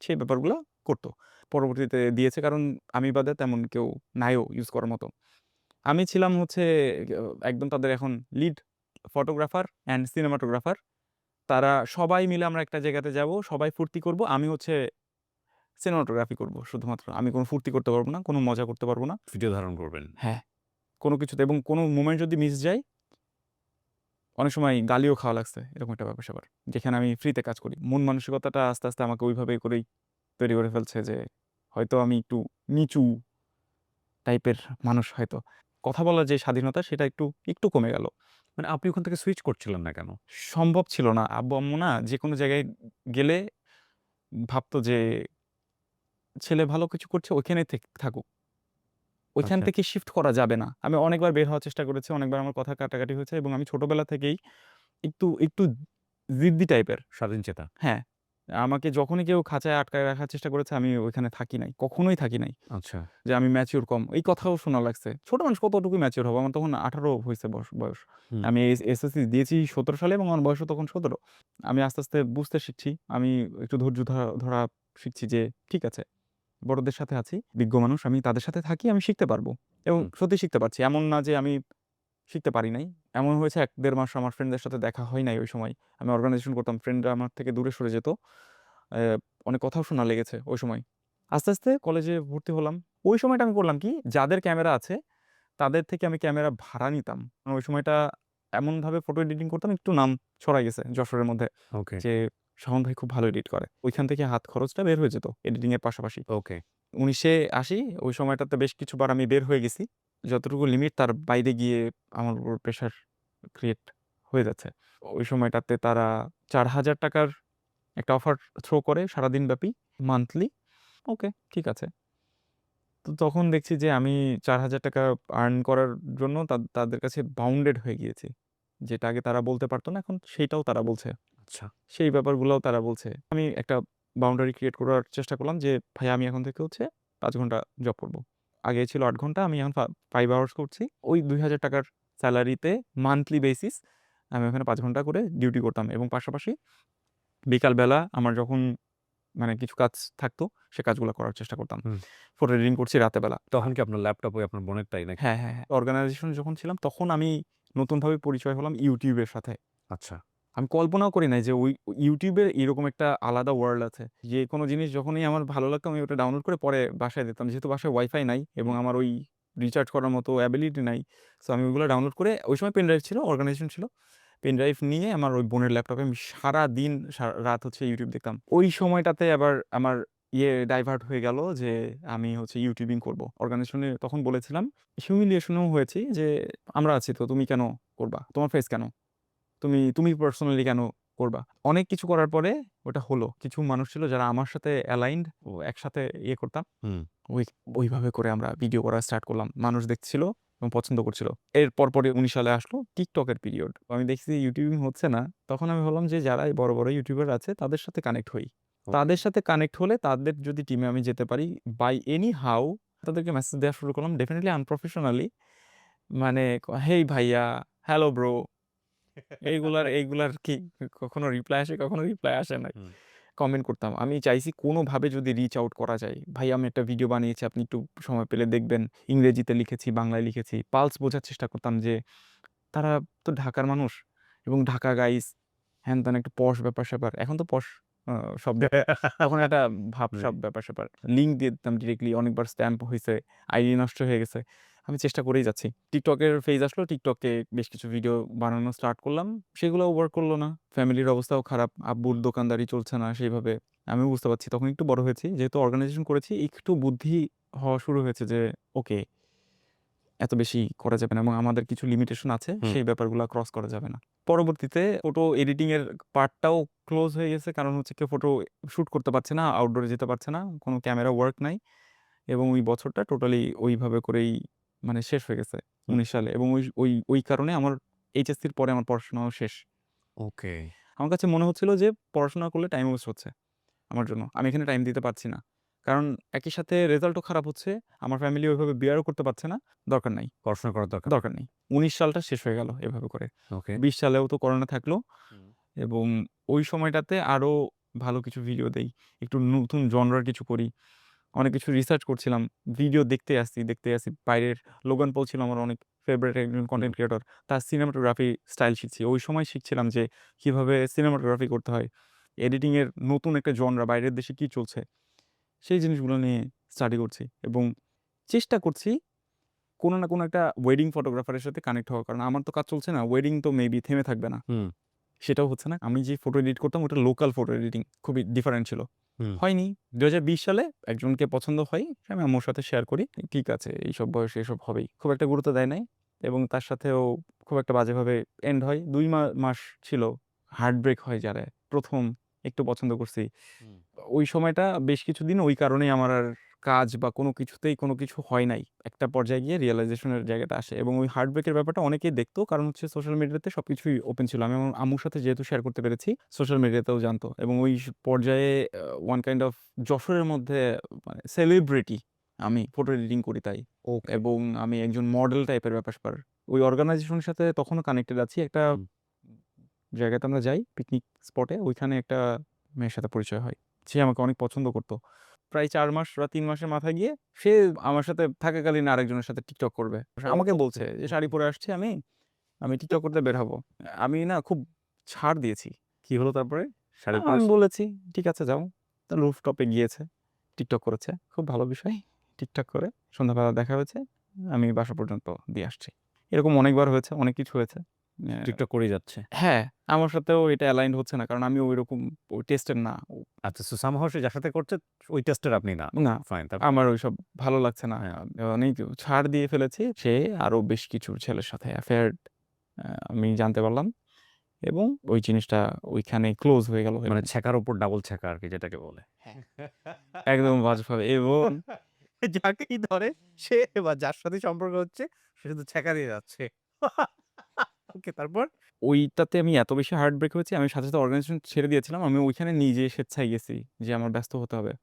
সেই ব্যাপারগুলা করত। পরবর্তীতে দিয়েছে কারণ আমি বাদে তেমন কেউ নাইও ইউজ করার মতো। আমি ছিলাম হচ্ছে একদম তাদের এখন লিড ফটোগ্রাফার অ্যান্ড সিনেমাটোগ্রাফার। তারা সবাই মিলে আমরা একটা জায়গাতে যাবো, সবাই ফুর্তি করব। আমি হচ্ছে সিনেমাটোগ্রাফি করব শুধুমাত্র। আমি কোন ফুর্তি করতে পারব না, কোন মজা করতে পারব না। ভিডিও ধারণ করবেন। হ্যাঁ, কোন কিছুতে এবং কোন মোমেন্ট যদি মিস যায়, অনেক সময় গালিও খাওয়া লাগছে, এরকম একটা ব্যাপার-স্যাপার। যেখানে আমি ফ্রিতে কাজ করি। মন মানসিকতাটা আস্তে, আস্তে আমাকে ওইভাবে করেই তৈরি করে ফেলছে যে হয়তো আমি একটু নিচু টাইপের মানুষ হয়তো। কথা বলার যে স্বাধীনতা সেটা একটু কমে গেল। মানে আপনি ওখান থেকে সুইচ করছিলেন না কেন? সম্ভব ছিল না। আব্বু-আম্মু না যেকোনো জায়গায় গেলে ভাবতো যে ছেলে ভালো কিছু করছে ওইখানেই থাকুক। ওইখান আচ্ছা, থেকে শিফট করা যাবে না। আমি অনেকবার বের হওয়ার চেষ্টা করেছি, অনেকবার আমার কথা কাটাকাটি হয়েছে এবং আমি ছোটবেলা থেকেই একটু জিদ্দি টাইপের। স্বাধীন চেতা। হ্যাঁ, আমাকে যখনই কেউ খাঁচায় আটকায় রাখার চেষ্টা করেছে আমি ওইখানে থাকি নাই। কখনোই থাকি নাই। আচ্ছা। যে আমি ম্যাচিউর কম। এই কথাও শোনা লাগছে। ছোট মানুষ কতটুকু ম্যাচিউর হবো? আমার তখন 18 হইছে বয়স। হুম, আমি এসএসসি দিয়েছি 17 সালে এবং আমার বয়সও তখন 17। আমি আস্তে, আস্তে বুঝতে শিখছি। আমি একটু ধৈর্য ধরা শিখছি যে ঠিক আছে, বড়দের সাথে আছি, বিজ্ঞ মানুষ। আমি তাদের সাথে থাকি, আমি শিখতে পারবো এবং হুম, সত্যি শিখতে পারছি। এমন না যে আমি শিখতে পারি নাই। এমন হয়েছে ১-১.৫ মাস আমার ফ্রেন্ডদের সাথে দেখা হয় নাই ওই সময়। আমি অর্গানাইজেশন করতাম। ফ্রেন্ডরা আমার থেকে দূরে সরে যেত। অনেক কথাও শোনা লেগেছে ওই সময়। আস্তে, আস্তে কলেজে ভর্তি হলাম। ওই সময়টা আমি করলাম কি, যাদের ক্যামেরা আছে তাদের থেকে আমি ক্যামেরা ভাড়া নিতাম। ওই সময়টা এমনভাবে ফটো এডিটিং করতাম একটু নাম ছড়াই গেছে যশোরের মধ্যে ওকে, যে, "শাওন ভাই খুব ভালো এডিট করে।" ওইখান থেকে হাত খরচটা বের হয়ে যেত এডিটিং এর পাশাপাশি। ওকে। ১৯৮০ ওই সময়টাতে বেশ কিছুবার আমি বের হয়ে গেছি। যতটুকু লিমিট তার বাইরে গিয়ে আমার উপর প্রেশার ক্রিয়েট হয়ে যাচ্ছে। ওই সময়টাতে তারা ৳৪,০০০ র একটা অফার থ্রো করে সারাদিনব্যাপী মান্থলি। ওকে, ঠিক আছে। তো তখন দেখছি যে আমি ৳৪,০০০ আর্ন করার জন্য তাদের কাছে বাউন্ডেড হয়ে গিয়েছি। যেটা আগে তারা বলতে পারত না, এখন সেইটাও তারা বলছে। আচ্ছা। সেই ব্যাপারগুলাও তারা বলছে। আমি একটা বাউন্ডারি ক্রিয়েট করার চেষ্টা করলাম যে, ভাই আমি এখন থেকে ৫ ঘন্টা জব করব। আগে ছিল ৮ ঘন্টা, আমি এখন 5 আওয়ার্স করছি। ওই ৳২,০০০ সেলারিতে মান্থলি বেসিস আমি ওখানে ৫ ঘন্টা করে ডিউটি করতাম এবং পাশাপাশি বিকালবেলা আমার যখন মানে কিছু কাজ থাকতো, সে কাজগুলা করার চেষ্টা করতাম। হুম। ফটো এডিটিং করছি রাতের বেলা। তখন কি আপনার ল্যাপটপ ওই আপনার বোনেরটাই নাকি? হ্যাঁ। অর্গানাইজেশনে যখন ছিলাম তখন আমি নতুনভাবে পরিচয় হলাম YouTube এর সাথে। আচ্ছা। আমি কল্পনাও করি নাই যে ওই YouTube এর এরকম একটা আলাদা ওয়ার্ল্ড আছে। যেকোনো জিনিস যখনই আমার ভালো লাগতো আমি ওটা ডাউনলোড করে পরে বাসায় দিতাম। যেহেতু বাসায় ওয়াইফাই নাই এবং হুম, আমার ওই রিচার্জ করার মতো অ্যাবিলিটি নাই। সো আমি ওগুলো ডাউনলোড করে ওই সময় পেন ড্রাইভ ছিল, অর্গানাইজেশন ছিল। পেন ড্রাইভ নিয়ে আমার ওই বোনের ল্যাপটপে আমি সারাদিন রাত YouTube দেখতাম। ওই সময়টাতে আবার আমার ডাইভার্ট হয়ে গেল যে আমি ইউটিউবিং করব। অর্গানাইজেশনে তখন বলেছিলাম, হিউমিলিয়েশন ও হয়েছি যে, "আমরা আছি তো, তুমি কেন করবা? তোমার ফেস কেন? তুমি পার্সোনালি কেন করবা?" অনেক কিছু করার পরে ওটা হলো। কিছু মানুষ ছিল যারা আমার সাথে অ্যালাইনড ও একসাথে করতাম। হুম। ওই ওইভাবে করে আমরা ভিডিও করা স্টার্ট করলাম। মানুষ দেখছিল এবং পছন্দ করছিল। এর পরপরই ১৯ সালে আসলো TikTok এর পিরিয়ড। আমি দেখছি ইউটিউবিং হচ্ছে না। তখন আমি ভাবলাম যে যারা এই বড় ইউটিউবার আছে তাদের সাথে কানেক্ট হই। ওকে। তাদের সাথে কানেক্ট হলে তাদের যদি টিমে আমি যেতে পারি বাই এনি হাউ তাদেরকে মেসেজ দেওয়া শুরু করলাম ডেফিনিটলি আনপ্রফেশনালি। মানে "হেই ভাইয়া, হ্যালো ব্রো" এইগুলার কি কখনো রিপ্লাই আসে, কখনো রিপ্লাই আসে নাই। হুম। কমেন্ট করতাম। আমি চাইছি কোনোভাবে যদি রিচ আউট করা যায়। "ভাই আমি একটা ভিডিও বানিয়েছি, আপনি একটু সময় পেলে দেখবেন।" ইংরেজিতে লিখেছি, বাংলায় লিখেছি। পালস বোঝার চেষ্টা করতাম যে তারা তো ঢাকার মানুষ এবং ঢাকা গাইস হ্যান-ত্যান একটা পশ ব্যাপার-স্যাপার। এখন তো পশ আ শব্দ। তখন একটা জি। ভাবসাব ব্যাপার-স্যাপার। লিঙ্ক দিয়ে দিতাম ডিরেক্টলি। অনেকবার স্প্যাম হইছে। আইডি নষ্ট হয়ে গেছে। আমি চেষ্টা করেই যাচ্ছি। TikTok এর ফেজ আসলো। TikTok এ বেশ কিছু ভিডিও বানানো স্টার্ট করলাম। সেগুলোও ওয়ার্ক করল না। ফ্যামিলির অবস্থাও খারাপ। আব্বুর দোকানদারি চলছে না সেইভাবে। আমিও বুঝতে পারছি। তখন একটু বড় হয়েছি। যেহেতু অর্গানাইজেশন করেছি, একটু বুদ্ধি হওয়া শুরু হয়েছে যে ওকে এত বেশি করা যাবে না এবং আমাদের কিছু লিমিটেশন আছে, হুম। সেই ব্যাপারগুলা ক্রস করা যাবে না। পরবর্তীতে ফটো এডিটিং এর পার্টটাও ক্লোজ হয়ে গেছে। কারণ কেউ ফটো শুট করতে পারছে না, আউটডোরে যেতে পারছে না। কোনো ক্যামেরা ওয়ার্ক নাই এবং ওই বছরটা টোটালি ওইভাবে করেই মানে শেষ হয়ে গেছে হুম। ১৯ সালে এবং ওই কারণে আমার এইচএসসির পরে আমার পড়াশোনাও শেষ। ওকে। আমার কাছে মনে হচ্ছিল যে পড়াশোনা করলে টাইম ওয়েস্ট হচ্ছে আমার জন্য। আমি এখানে টাইম দিতে পারছি না। কারণ একই সাথে রেজাল্টও খারাপ হচ্ছে। আমার ফ্যামিলি ওইভাবে বিয়ারও করতে পারছে না। দরকার নাই। পড়াশোনা করার দরকার নেই। দরকার নেই। ১৯ সালটা শেষ হয়ে গেল এভাবে করে। ওকে। ২০ সালেও তো করোনা থাকলো হুম। এবং ওই সময়টাতে আরো ভালো কিছু ভিডিও দেই। একটু নতুন জনরার কিছু করি। অনেক কিছু রিসার্চ করছিলাম। ভিডিও দেখতে আসি। বাইরের লোগান পল ছিল আমার অনেক ফেভারাইট একজন হুম। Content creator. তার সিনেমাটোগ্রাফি স্টাইল শিখছি। ওই সময় শিখছিলাম যে কিভাবে সিনেমাটোগ্রাফি করতে হয়। এডিটিং এর নতুন একটা জনরা বাইরের দেশে কি চলছে, সেই জিনিসগুলো নিয়ে স্টাডি করছি এবং চেষ্টা করছি কোনো না কোনো একটা ওয়েডিং ফটোগ্রাফারের সাথে কানেক্ট হওয়া। কারণ আমার তো কাজ চলছে না। ওয়েডিং তো মেবি থেমে থাকবে না। হুম, সেটাও হচ্ছে না। আমি যে ফটো এডিট করতাম ওটা লোকাল ফটো এডিটিং। খুবই ডিফারেন্ট ছিল। হুম। হয়নি। ২০২০ সালে একজনকে পছন্দ হয়। আমি আম্মুর সাথে শেয়ার করি। ঠিক আছে, এইসব বয়সে এসব হবেই। খুব একটা গুরুত্ব দেয় নাই এবং তার সাথেও খুব একটা বাজেভাবে এন্ড হয়। ২ মাস ছিল। হার্ট ব্রেক হয় যারে ১ম একটু পছন্দ করছি। হুম। ওই সময়টা বেশ কিছুদিন ওই কারণেই আমার আর কাজ বা কোনো কিছুতেই কোনো কিছু হয় নাই। একটা পর্যায়ে গিয়ে রিয়ালাইজেশন এর জায়গাটা আসে এবং ওই হার্ট ব্রেক এর ব্যাপারটা অনেকেই দেখতো। কারণ হচ্ছে সোশ্যাল মিডিয়াতে সবকিছুই ওপেন ছিল। আমি আমার আম্মুর সাথে যেহেতু শেয়ার করতে পেরেছি, সোশ্যাল মিডিয়াতেও জানতো এবং ওই পর্যায়ে ওয়ান কাইন্ড অফ যশোরের মধ্যে মানে সেলিব্রিটি আমি ফটো এডিটিং করি তাই। ওকে। এবং আমি একজন মডেল টাইপের ব্যাপার-স্যাপার। ওই অর্গানাইজেশনের সাথে তখনও কানেক্টেড আছি। একটা হুম। জায়গাতে আমরা যাই পিকনিক স্পটে। ওইখানে একটা মেয়ের সাথে পরিচয় হয়। সে আমাকে অনেক পছন্দ করত। প্রায় ৪ মাস বা ৩ মাসের মাথায় গিয়ে সে আমার সাথে থাকাকালীন আরেকজনের সাথে টিকটক করবে। আমাকে বলছে যে, "শাড়ি পরে আসছি আমি, আমি টিকটক করতে বের হব।" আমি না খুব ছাড় দিয়েছি। কি হলো তারপরে? শাড়ি পরে আমি বলেছি, "ঠিক আছে যাও।" তো রুফটপে গিয়েছে। টিকটক করেছে। খুব ভালো বিষয়। টিকটক করে সন্ধ্যাবেলা দেখা হয়েছে। আমি বাসা পর্যন্ত দিয়ে আসছি। এরকম অনেকবার হয়েছে, অনেক কিছু হয়েছে। টিকটক করেই যাচ্ছে। হ্যাঁ, আমার সাথেও এটা অ্যালাইনড হচ্ছে না। কারণ আমি ঐরকম ওই টেস্টের না। আচ্ছা, সো সামহাউ সে যার সাথে করছে ওই টেস্টের আপনি না। না, ফাইন, তারপর? আমার ওইসব ভালো লাগছে না। হ্যাঁ। অনেক ছাড় দিয়ে ফেলেছি। সে আরো বেশ কিছু ছেলের সাথে অ্যাফেয়ার আমি জানতে পারলাম এবং ওই জিনিসটা ওইখানে ক্লোজ হয়ে গেল মানে এবং ছ্যাঁকার উপর ডাবল ছ্যাঁকা আরকি যেটাকে বলে। হ্যাঁ, একদম বাজেভাবে এবং যাকেই ধরে সে বা যার সাথে সম্পর্ক হচ্ছে সে শুধু ছ্যাঁকা দিয়ে যাচ্ছে। ওকে, তারপর? ওইটাতে আমি এত বেশি হার্ট ব্রেক হয়েছি, আমি সাথে, সাথে অর্গানাইজেশন ছেড়ে দিয়েছিলাম। আমি ওইখানে নিজে স্বেচ্ছায় গেছি যে আমার ব্যস্ত হতে হবে।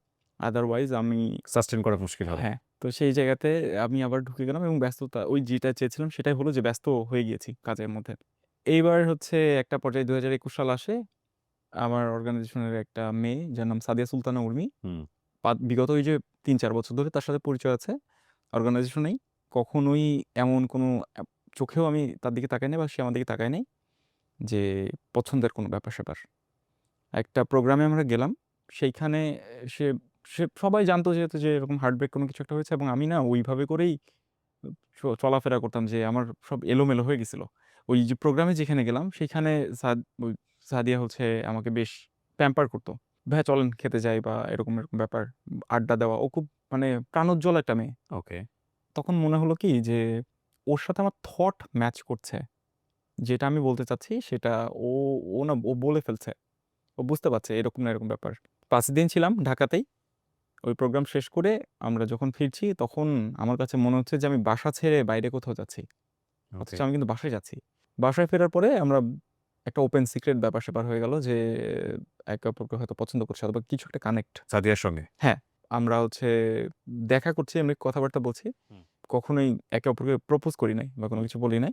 আদারওয়াইজ আমি সাস্টেইন করা মুশকিল হবে। হ্যাঁ, তো সেই জায়গাতে আমি আবার ঢুকে গেলাম এবং ব্যস্ততা ওই যেটা চেয়েছিলাম সেটাই হলো যে ব্যস্ত হয়ে গিয়েছি কাজের মধ্যে। এইবার হচ্ছে একটা পর্যায়ে ২০২১ সাল আসে। আমার অর্গানাইজেশনের একটা মেয়ে যার নাম সাদিয়া সুলতানা উর্মি। হুম। বিগত ওই যে ৩-৪ বছর ধরে তার সাথে পরিচয় আছে। অর্গানাইজেশনেই কখনোই এমন কোনো চোখেও আমি তার দিকে তাকাই নাই বা সে আমার দিকে তাকায় নাই যে পছন্দের কোনো ব্যাপার-স্যাপার। একটা প্রোগ্রামে আমরা গেলাম। সেইখানে সে সে সবাই জানতো যেহেতু যে এরকম হার্টব্রেক কোনো কিছু একটা হয়েছে এবং আমি না ওইভাবে করেই চলাফেরা করতাম যে আমার সব এলোমেলো হয়ে গেছিল। ওই যে প্রোগ্রামে যেখানে গেলাম সেখানে ওই সাদিয়া হচ্ছে আমাকে বেশ প্যাম্পার করত। "ভাইয়া চলেন খেতে যাই" বা এরকম, এরকম ব্যাপার। আড্ডা দেওয়া। ও খুব মানে প্রাণোজ্জ্বল একটা মেয়ে। ওকে। তখন মনে হলো কি যে ওর সাথে আমার থট ম্যাচ করছে। যেটা আমি বলতে চাচ্ছি সেটা ও ও বলে ফেলছে। ও বুঝতে পারছে এরকম না এরকম ব্যাপার। ৫ দিন ছিলাম ঢাকাতেই। ওই প্রোগ্রাম শেষ করে আমরা যখন ফিরছি তখন আমার কাছে মনে হচ্ছে যে আমি বাসা ছেড়ে বাইরে কোথাও যাচ্ছি। ওকে। অথচ আমি কিন্তু বাসায় যাচ্ছি। বাসায় ফেরার পরে আমরা একটা ওপেন সিক্রেট ব্যাপার-স্যাপার হয়ে গেল যে একে অপরকে হয়তো পছন্দ করছি অথবা কিছু একটা কানেক্ট। সাদিয়ার সঙ্গে? হ্যাঁ, আমরা হচ্ছে দেখা করছি, এমনি কথাবার্তা বলছি। হুম। কখনোই একে অপরকে প্রপোজ করি নাই বা কোনো হুম। কিছু বলি নাই।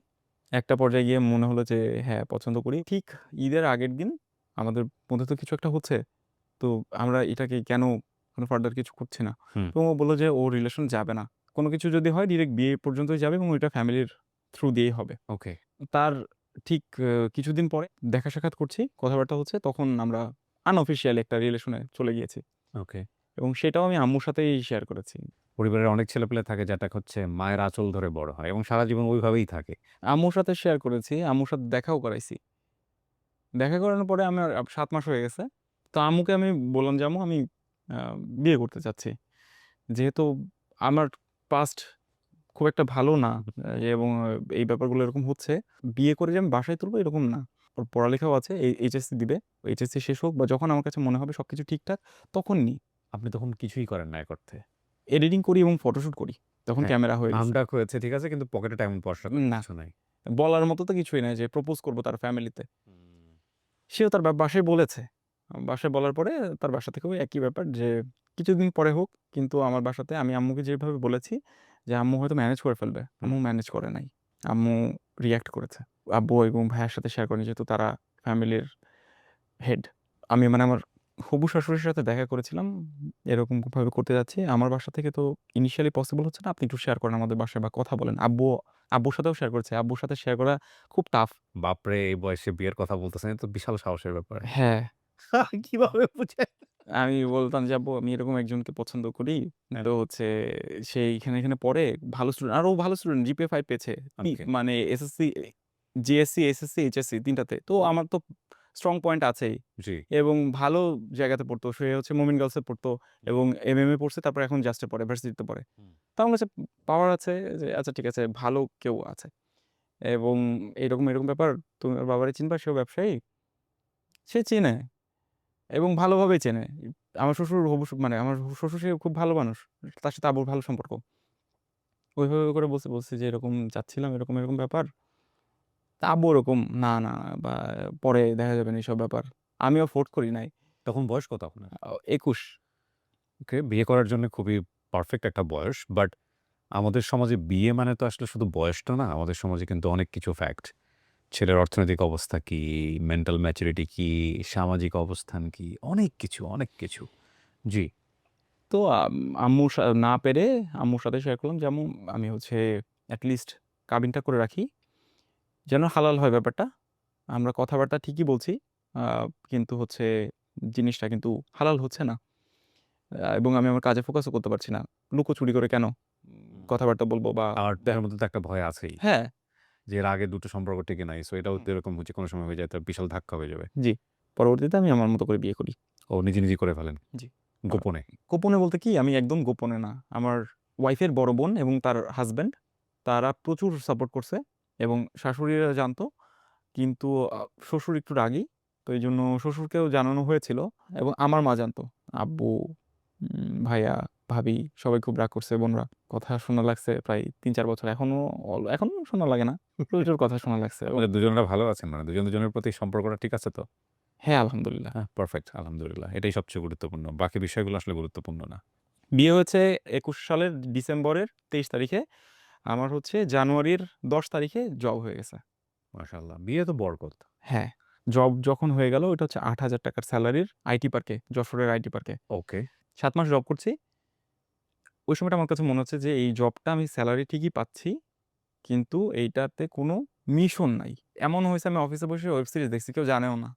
একটা পর্যায়ে গিয়ে মনে হলো যে হ্যাঁ, পছন্দ করি। ঠিক ঈদের আগের দিন আমাদের মধ্যে তো কিছু একটা হচ্ছে। তো আমরা এটাকে কেন কোনো ফার্দার কিছু করছি না। হুম। তো ও বলল যে ও রিলেশন যাবে না। কোনো কিছু যদি হয় ডিরেক্ট বিয়ে পর্যন্তই যাবে এবং ওইটা ফ্যামিলির থ্রু দিয়েই হবে। ওকে। তার ঠিক কিছুদিন পরে দেখা সাক্ষাৎ করছি, কথাবার্তা হচ্ছে। তখন আমরা আনঅফিসিয়ালি একটা রিলেশন এ চলে গিয়েছি। ওকে। এবং সেটাও আমি আম্মুর সাথেই শেয়ার করেছি। পরিবারের অনেক ছেলেপেলে থাকে যাটা হচ্ছে মায়ের আঁচল ধরে বড় হয় এবং সারা জীবন ওইভাবেই থাকে। আম্মুর সাথে শেয়ার করেছি, আম্মুর সাথে দেখাও করাইছি। দেখা করানোর পরে আমার ৭ মাস হয়ে গেছে। তো আম্মুকে আমি বললাম যে, "আম্মু আমি আ বিয়ে করতে চাচ্ছি।" যেহেতু আমার পাস্ট খুব একটা ভালো না এবং এই ব্যাপারগুলো এরকম হচ্ছে। বিয়ে করে যে আমি বাসায় তুলবো এরকম না। ওর পড়ালেখাও আছে। এইচএসসি দিবে। এইচএসসি শেষ হোক বা যখন আমার কাছে মনে হবে সবকিছু ঠিকঠাক তখন নিই। আপনি তখন কিছুই করেন না এক অর্থে। এডিটিং করি এবং ফটোশুট করি। তখন হ্যাঁ, ক্যামেরা হয়ে গেছে। নামডাক হয়েছে ঠিক আছে কিন্তু পকেটে তেমন পয়সা না, কিছু নাই। বলার মতো তো কিছুই নাই যে প্রপোজ করব তার ফ্যামিলিতে। হুম। সেও তার বাসায় বলেছে। বাসায় বলার পরে তার বাসা থেকেও একই ব্যাপার যে কিছুদিন পরে হোক কিন্তু আমার বাসাতে আমি আম্মুকে যেভাবে বলেছি যে আম্মু হয়তো ম্যানেজ করে ফেলবে। হুম। আম্মু ম্যানেজ করে নাই। আম্মু রিঅ্যাক্ট করেছে। আব্বু এবং ভাইয়ার সাথে শেয়ার করেনি যেহেতু তারা ফ্যামিলির হেড। আমি মানে আমার হবু শাশুড়ির সাথে দেখা করেছিলাম। এরকম ভাবে করতে যাচ্ছি। আমার বাসা থেকে তো ইনিশিয়ালি পসিবল হচ্ছে না। আপনি একটু শেয়ার করেন আমাদের বাসায় বা কথা বলেন। আব্বুর সাথেও শেয়ার করেছি। আব্বুর সাথে শেয়ার করা খুব টাফ। বাপরে! এই বয়সে বিয়ের কথা বলতেছেন, এ তো বিশাল সাহসের ব্যাপার। হ্যাঁ। কিভাবে বুঝে? আমি বলতাম যে, "আব্বু আমি এরকম একজনকে পছন্দ করি। হ্যাঁ, তো হচ্ছে সে এখানে পড়ে, ভালো স্টুডেন্ট।" আর ও ভালো স্টুডেন্ট, জিপিএ 5 পেয়েছে। ওকে। মানে এসএসসি, জিএসসি, এসএসসি, এইচএসসি ৩ টাতে। তো হুম। আমার তো স্ট্রং পয়েন্ট আছেই জি। এবং ভালো জায়গাতে পড়তো। সে হচ্ছে মোমিন গার্লসে পড়তো হুম, এবং এমএমএ পড়ছে, তারপর এখন জাস্টে পড়ে, ভার্সিটিতে পড়ে। হুম। তো আমার কাছে পাওয়ার আছে যে আচ্ছা ঠিক আছে, ভালো কেউ আছে এবং এরকম ব্যাপার, তুমি ওর বাবারে চিনবা, সেও ব্যবসায়ী। সে চেনে এবং ভালোভাবেই চেনে। আমার শ্বশুর হবু মানে আমার শ্বশুর সে খুব ভালো মানুষ। তার সাথে আব্বুর ভালো সম্পর্ক। ওইভাবে করে বলছি যে এরকম চাচ্ছিলাম, এরকম ব্যাপার। তা আব্বু ওরকম না বা পরে দেখা যাবে না এইসব ব্যাপার। আমিও ফোর্স করি নাই। তখন বয়স কত আপনার? ২১। ওকে, বিয়ে করার জন্য খুবই পারফেক্ট একটা বয়স। বাট আমাদের সমাজে বিয়ে মানে তো আসলে শুধু বয়সটা না। আমাদের সমাজে কিন্তু অনেক কিছু ফ্যাক্ট। ছেলের অর্থনৈতিক অবস্থা কি, মেন্টাল ম্যাচুরিটি কি, সামাজিক অবস্থান কি, অনেক কিছু, অনেক কিছু। জি। তো আম্মুর না পেরে আম্মুর সাথে শেয়ার করলাম যে, "আম্মু আমি হচ্ছে এট লিস্ট কাবিনটা করে রাখি। যেন হালাল হয় ব্যাপারটা। আমরা কথাবার্তা ঠিকই বলছি। আ কিন্তু হচ্ছে জিনিসটা কিন্তু হালাল হচ্ছে না। এবং আমি আমার কাজে ফোকাসও করতে পারছি না। লুকোচুরি করে কেন হুম। কথাবার্তা বলব বা আর দেখ মনের মধ্যে তো একটা ভয় আছেই। হ্যাঁ, যে এর আগে ২ টো সম্পর্ক টিকে নাই। সো এটাও হুম। তো এরকম যেকোনো সময় হয়ে যায় তো বিশাল ধাক্কা হয়ে যাবে। জি। পরবর্তীতে আমি আমার মতো করে বিয়ে করি। ও নিজে করে ফেলেন জি। আ গোপনে। গোপনে বলতে কি আমি একদম গোপনে না। আমার ওয়াইফের বড় বোন এবং তার হাসব্যান্ড তারা প্রচুর সাপোর্ট করছে এবং শাশুড়িরা জানতো। কিন্তু শ্বশুর একটু রাগী। তো এইজন্য শ্বশুরকেও জানানো হয়েছিল এবং আমার মা জানতো। আব্বু, ভাইয়া, ভাবি সবাই খুব রাগ করছে বোনরা। কথা শোনা লাগছে প্রায় ৩-৪ বছর। এখনো শোনা লাগে না। প্রচুর কথা শোনা লাগছে এবং আপনাদের দুজনেরা ভালো আছেন মানে দুজনের প্রতি সম্পর্কটা ঠিক আছে তো? হ্যাঁ, আলহামদুলিল্লাহ। হ্যাঁ, পারফেক্ট আলহামদুলিল্লাহ। এটাই সবচেয়ে গুরুত্বপূর্ণ। বাকি বিষয়গুলো আসলে গুরুত্বপূর্ণ না। বিয়ে হয়েছে ২১ সালের ডিসেম্বরের ২৩ তারিখে। আমার হচ্ছে জানুয়ারির ১০ তারিখে জব হয়ে গেছে। মাশাআল্লাহ। বিয়ে তো বরকত। হ্যাঁ, জব যখন হয়ে গেল ওইটা হচ্ছে ৳৮,০০০ স্যালারির আইটি পার্কে, যশোরের আইটি পার্কে। ওকে। ৭ মাস জব করছি। ওই সময়টা আমার কাছে মনে হচ্ছে যে এই জবটা আমি সেলারি ঠিকই পাচ্ছি। কিন্তু এইটাতে কোনো মিশন নাই। এমন হইছে আমি অফিসে বসে ওয়েব সিরিজ দেখছি। কেউ জানেও না।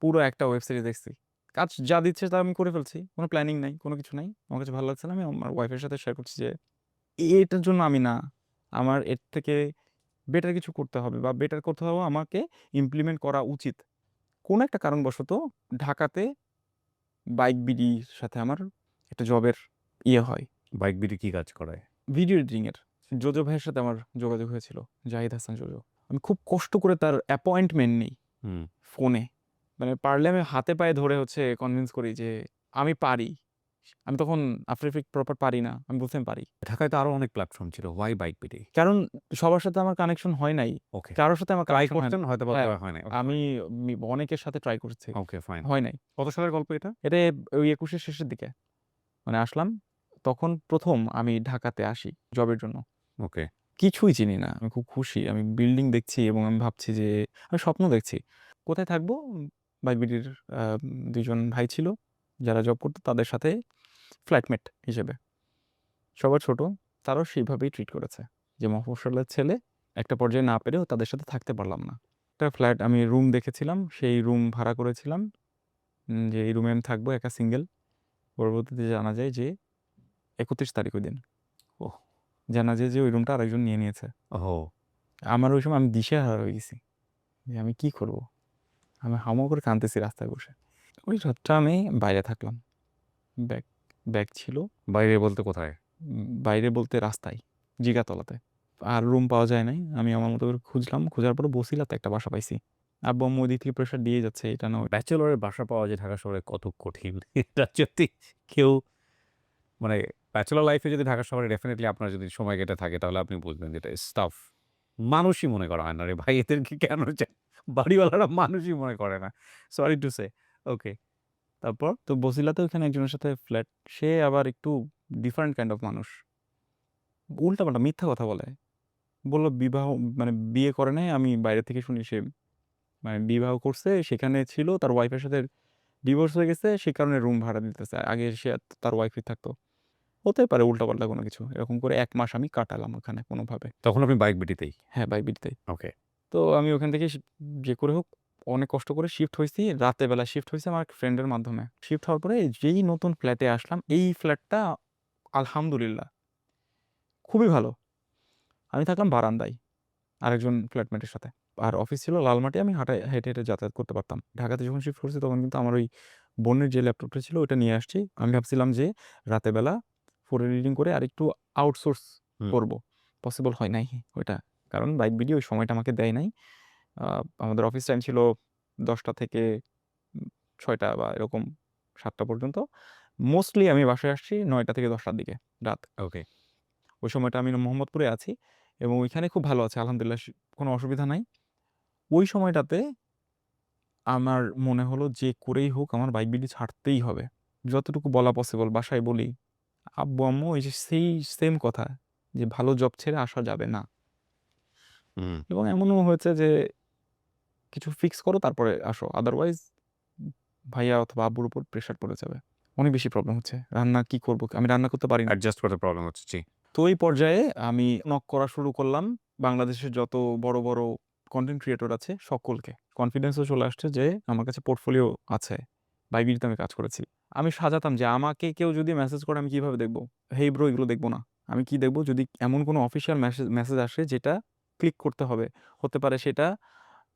পুরো একটা ওয়েব সিরিজ দেখছি। কাজ যা দিচ্ছে তা আমি করে ফেলছি। কোনো প্ল্যানিং নাই, কোনো কিছু নাই। আমার কাছে ভালো লাগছে না। আমি আমার ওয়াইফের সাথে শেয়ার করছি যে, এটার জন্য আমি না। আমার এর থেকে বেটার কিছু করতে হবে বা বেটার করতে হলেও আমাকে ইমপ্লিমেন্ট করা উচিত। কোনো একটা কারণবশত ঢাকাতে বাইক বিডির সাথে আমার একটা জবের হয়। বাইক বিডি কি কাজ করায়? ভিডিও এডিটিং এর। জোজো ভাইয়ের সাথে আমার যোগাযোগ হয়েছিল। জাহিদ হাসান জোজো। আমি খুব কষ্ট করে তার অ্যাপয়েন্টমেন্ট নেই হুম। ফোনে। মানে পারলে আমি হাতে পায়ে ধরে হচ্ছে কনভিন্স করি যে আমি পারি। আমি তখন আফটার ইফেক্ট প্রপার পারি না। আমি বলছি আমি পারি। ঢাকায় তো আরো অনেক প্ল্যাটফর্ম ছিল। Why bike BD? কারণ সবার সাথে আমার কানেকশন হয় নাই। ওকে। কারো সাথে আমার ট্রাই কানেকশন হয় না। করছেন হয়তোবা হ্যাঁ, দেওয়া হয় নাই। ওকে আমি ফাইন। অনেকের সাথে ট্রাই করেছি। Okay fine. হয় নাই। কত সালের গল্প এটা? এটা ওই ২১ এর শেষের দিকে। মানে আসলাম। তখন ১ম আমি ঢাকাতে আসি জবের জন্য। ওকে। কিছুই চিনি না। আমি খুব খুশি। আমি বিল্ডিং দেখছি এবং আমি ভাবছি যে আমি স্বপ্ন দেখছি। কোথায় থাকবো? বাইবিডির ২ জন ভাই ছিল, যারা জব করতো তাদের সাথে ফ্ল্যাটমেট হিসেবে। সবার ছোট, তারাও সেইভাবেই ট্রিট করেছে। যে মফস্বলের ছেলে, একটা পর্যায়ে না পেরেও তাদের সাথে থাকতে পারলাম না। একটা ফ্ল্যাট আমি রুম দেখেছিলাম, সেই রুম ভাড়া করেছিলাম। যে এই রুমে আমি থাকবো একা সিঙ্গেল। পরবর্তীতে জানা যায় যে ৩১ তারিখ ওইদিন। ওহ! জানা যায় যে ওই রুমটা আরেকজন নিয়ে নিয়েছে। ওহো! আমার ওই সময় আমি দিশেহারা হয়ে গেছি। যে আমি কি করব? আমি হাউমাউ করে কাঁদতেছি রাস্তায় বসে। ওই রাতটা আমি বাইরে থাকলাম। ব্যাগ ব্যাগ ছিল। বাইরে বলতে কোথায়? বাইরে বলতে রাস্তায়, জিগাতলাতে। আর রুম পাওয়া যায় নাই। আমি আমার মতো করে খুঁজলাম। খোঁজার পরে বছিলাতে একটা বাসা পাইছি। আব্বু-আম্মু ওদিক থেকে প্রেশার দিয়ে যাচ্ছে এটা না ওইটা। ব্যাচেলরের বাসা পাওয়া যে ঢাকা শহরে কত কঠিন। এটা যদি কেউ মানে ব্যাচেলর লাইফ এ যদি ঢাকা শহরে ডেফিনিটলি আপনার যদি সময় কেটে থাকে তাহলে আপনি বুঝবেন যে এটা ইস টাফ। মানুষই মনে করা হয় না রে ভাই এদেরকে কেন বাড়িওয়ালারা মানুষই মনে করে না। Sorry to say. ওকে। তারপর? তো বছিলাতে ওখানে একজনের সাথে ফ্ল্যাট। সে আবার একটু ডিফারেন্ট কাইন্ড অফ মানুষ। উল্টাপাল্টা মিথ্যা কথা বলে। বলল বিবাহ মানে বিয়ে করে নাই। আমি বাইরে থেকে শুনি সে মানে বিবাহ করছে। সেখানে ছিল। তার ওয়াইফের সাথে ডিভোর্স হয়ে গেছে। সে কারণে রুম ভাড়া দিতেছে। আগে সে তার ওয়াইফই থাকতো। হতে পারে উল্টাপাল্টা কোনো কিছু। এরকম করে ১ মাস আমি কাটালাম ওখানে কোনোভাবে। তখন আপনি বাইক বিটিতেই? হ্যাঁ, বাই বিড়িতেই। ওকে। তো আমি ওখান থেকে যে করে হোক অনেক কষ্ট করে শিফট হইছি। রাতের বেলা শিফট হইছি আমার এক ফ্রেন্ডের মাধ্যমে। শিফট হওয়ার পরে যেই নতুন ফ্ল্যাটে আসলাম, এই ফ্ল্যাটটা আলহামদুলিল্লাহ খুবই ভালো। আমি থাকলাম বারান্দায় আরেকজন ফ্ল্যাটমেটের সাথে। আর অফিস ছিল লালমাটি, আমি হেঁটে, হেঁটে যাতায়াত করতে পারতাম। ঢাকাতে যখন শিফট করছি তখন কিন্তু আমার ওই বোনের যে ল্যাপটপটা ছিল ওইটা নিয়ে আসছি। আমি ভাবছিলাম যে রাতের বেলা ফোনে রিডিং করে আরেকটু আউটসোর্স হুম। করব। পসিবল হয় নাই ওইটা। কারণ বাইক বিডি ওই সময়টা আমাকে দেয় নাই। আমাদের অফিস টাইম ছিল ১০টা থেকে ৬টা বা এরকম ৭টা পর্যন্ত। মোস্টলি আমি বাসায় আসছি ৯টা থেকে ১০টার দিকে রাত। ওকে। ওই সময়টা আমি মোহাম্মদপুরে আছি এবং ওইখানে খুব ভালো আছে আলহামদুলিল্লাহ, কোনো অসুবিধা নাই। ওই সময়টাতে আমার মনে হলো যে করেই হোক আমার বাইক বিডি ছাড়তেই হবে। যতটুকু বলা পসিবল বাসায় বলি। আব্বু-আম্মু এই যে সেই সেম কথা যে ভালো জব ছেড়ে আসা যাবে না। হুম। এবং এমনও হয়েছে যে কিছু ফিক্স করো তারপরে আসো। আদারওয়াইজ ভাইয়া অথবা আব্বুর উপর প্রেশার পড়ে যাবে। অনেক বেশি প্রবলেম হচ্ছে। রান্না কি করব? আমি রান্না করতে পারি না। অ্যাডজাস্ট করতে প্রবলেম হচ্ছে। জি। তো এই পর্যায়ে আমি নক করা শুরু করলাম বাংলাদেশের যত বড়, বড় কনটেন্ট ক্রিয়েটর আছে সকলকে। কনফিডেন্সও চলে আসছে যে আমার কাছে পোর্টফোলিও আছে। বাইবিলিতে আমি কাজ করেছি। আমি সাজাতাম যে আমাকে কেউ যদি মেসেজ করে আমি কিভাবে দেখব? হেই ব্রো এগুলো দেখব না। আমি কি দেখব? যদি এমন কোনো অফিসিয়াল মেসেজ আসে যেটা ক্লিক করতে হবে। হতে পারে সেটা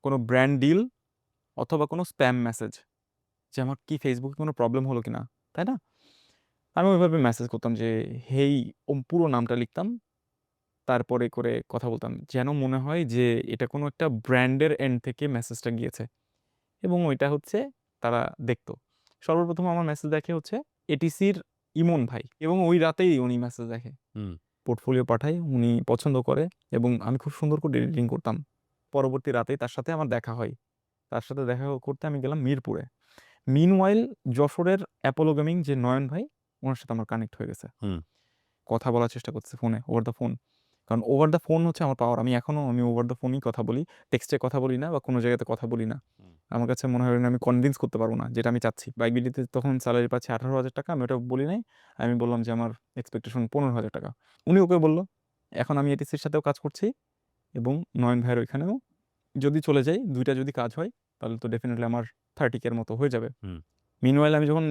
কোনো ব্র্যান্ড ডিল অথবা কোনো স্প্যাম মেসেজ। যে আমার কি Facebook এ কোনো প্রবলেম হলো কিনা, তাই না? আমি ওইভাবে মেসেজ করতাম যে হেই পুরো নামটা লিখতাম। তারপরে করে কথা বলতাম। যেন মনে হয় যে এটা কোনো একটা ব্র্যান্ডের এন্ড থেকে মেসেজটা গিয়েছে এবং ওইটা হচ্ছে তারা দেখত। সর্বপ্রথম আমার মেসেজ দেখে হচ্ছে এটিসির ইমন ভাই এবং ওই রাতেই উনি মেসেজ দেখে। হুম। পোর্টফোলিও পাঠাই, উনি পছন্দ করে এবং আমি খুব সুন্দর করে এডিটিং করতাম। পরবর্তী রাতেই তার সাথে আমার দেখা হয়। তার সাথে দেখা করতে আমি গেলাম মিরপুরে। মিনওয়াইল যশোরের অ্যাপোলো গেমিং যে নয়ন ভাই, উনার সাথে আমার কানেক্ট হয়ে গেছে। হুম। কথা বলার চেষ্টা করতেছি ফোনে, ওভার দ্য ফোন। কারণ ওভার দ্য ফোন হচ্ছে আমার পাওয়ার। আমি ওভার দ্য ফোনই কথা বলি। টেক্সটে কথা বলি না বা কোনো জায়গাতে কথা বলি না। হুম। আমার কাছে মনে হয় না আমি কনভিন্স করতে পারব না যেটা আমি চাচ্ছি। বাইক বিডিতে তখন সেলারি পাচ্ছি ৳১৮,০০০, আমি ওটা বলি নাই। আমি বললাম যে আমার এক্সপেকটেশন ৳১৫,০০০। উনি ওকে বলল। এখন আমি এটিসির সাথেও কাজ করছি এবং নয়ন ভাইয়ের ওইখানেও যদি চলে যাই, ২ টা যদি কাজ হয় তাহলে তো ডেফিনিটলি আমার 30K এর মতো হয়ে যাবে। হুম। মিনওয়াইল আমি যখন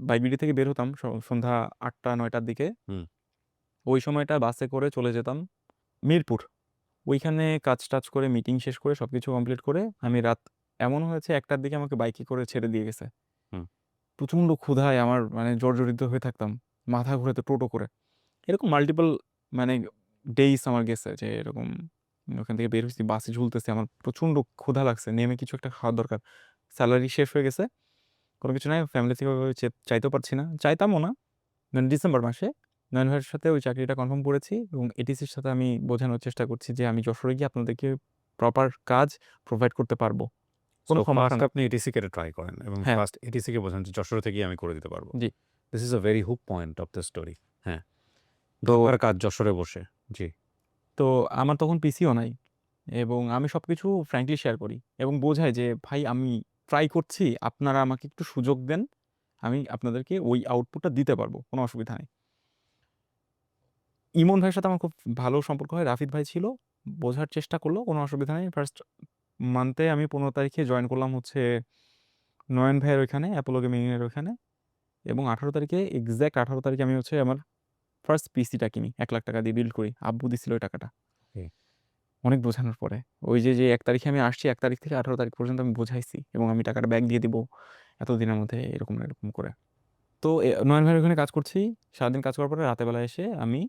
বাইক বিডি থেকে বের হতাম সন্ধ্যা ৮টা-৯টার দিকে, হুম। ওই সময়টা বাসে করে চলে যেতাম মিরপুর। ওইখানে কাজ-টাজ করে মিটিং শেষ করে সবকিছু কমপ্লিট করে আমি রাত এমন হয়েছে ১টার দিকে আমাকে বাইকে করে ছেড়ে দিয়ে গেছে। হুম। প্রচণ্ড ক্ষুধায় আমার মানে জর্জরিত হয়ে থাকতাম। মাথা ঘুরাতো টোটো করে। এরকম মাল্টিপল মানে ডেইজ আমার গেছে যে এরকম ওখান থেকে বের হইছি, বাসে ঝুলতেছি। আমার প্রচণ্ড ক্ষুধা লাগছে। নেমে কিছু একটা খাওয়ার দরকার। সেলারি শেষ হয়ে গেছে। কোনো কিছু নাই। ফ্যামিলি থেকে ওইভাবে চাইতেও পারছি না। চাইতামও না। মানে ডিসেম্বর মাসে নয়ন ভাইয়ের সাথে ওই চাকরিটা কনফার্ম করেছি এবং এটিসির সাথে আমি বোঝানোর চেষ্টা করছি যে আমি যশোরে গিয়ে আপনাদেরকে প্রপার কাজ প্রোভাইড করতে পারবো। সো কোনো সমস্যা ফার্স্ট নেই। আপনি এটিসি কে ট্রাই করেন এবং হ্যাঁ, ফার্স্ট এটিসি কে বোঝান যে যশোর থেকেই আমি করে দিতে পারব। জি। This is a very hook point of the story. হ্যাঁ। তো ঢাকার কাজ যশোরে বসে। জি। তো আমার তখন পিসিও নাই এবং আমি সবকিছু ফ্র্যাঙ্কলি শেয়ার করি এবং বোঝাই যে ভাই আমি ট্রাই করছি, আপনারা আমাকে একটু সুযোগ দেন। আমি আপনাদেরকে ওই আউটপুটটা দিতে পারবো। কোনো অসুবিধা নেই। ইমন ভাইয়ের সাথে আমার খুব ভালো সম্পর্ক হয়। রাফিদ ভাই ছিল। বোঝার চেষ্টা করল। কোনো অসুবিধা নেই। ফার্স্ট মান্থে আমি ১৫ তারিখে জয়েন করলাম হচ্ছে নয়ন ভাইয়ের ওইখানে, অ্যাপোলো গেমিং এর ওইখানে এবং ১৮ তারিখে এক্সাক্ট ১৮ তারিখে আমি হচ্ছে আমার ফার্স্ট পিসিটা কিনি। ৳১,০০,০০০ দিয়ে বিল্ড করি। আব্বু দিছিল ওই টাকাটা। ওকে। অনেক বোঝানোর পরে। ওই যে ১ তারিখে আমি আসছি, ১ তারিখ থেকে ১৮ তারিখ পর্যন্ত আমি বোঝাইছি এবং আমি টাকাটা ব্যাক দিয়ে দিবো এতদিনের মধ্যে এরকম না এরকম করে। তো নয়ন ভাইয়ের ওখানে কাজ করছি। সারাদিন কাজ করার পরে রাতের বেলা এসে আমি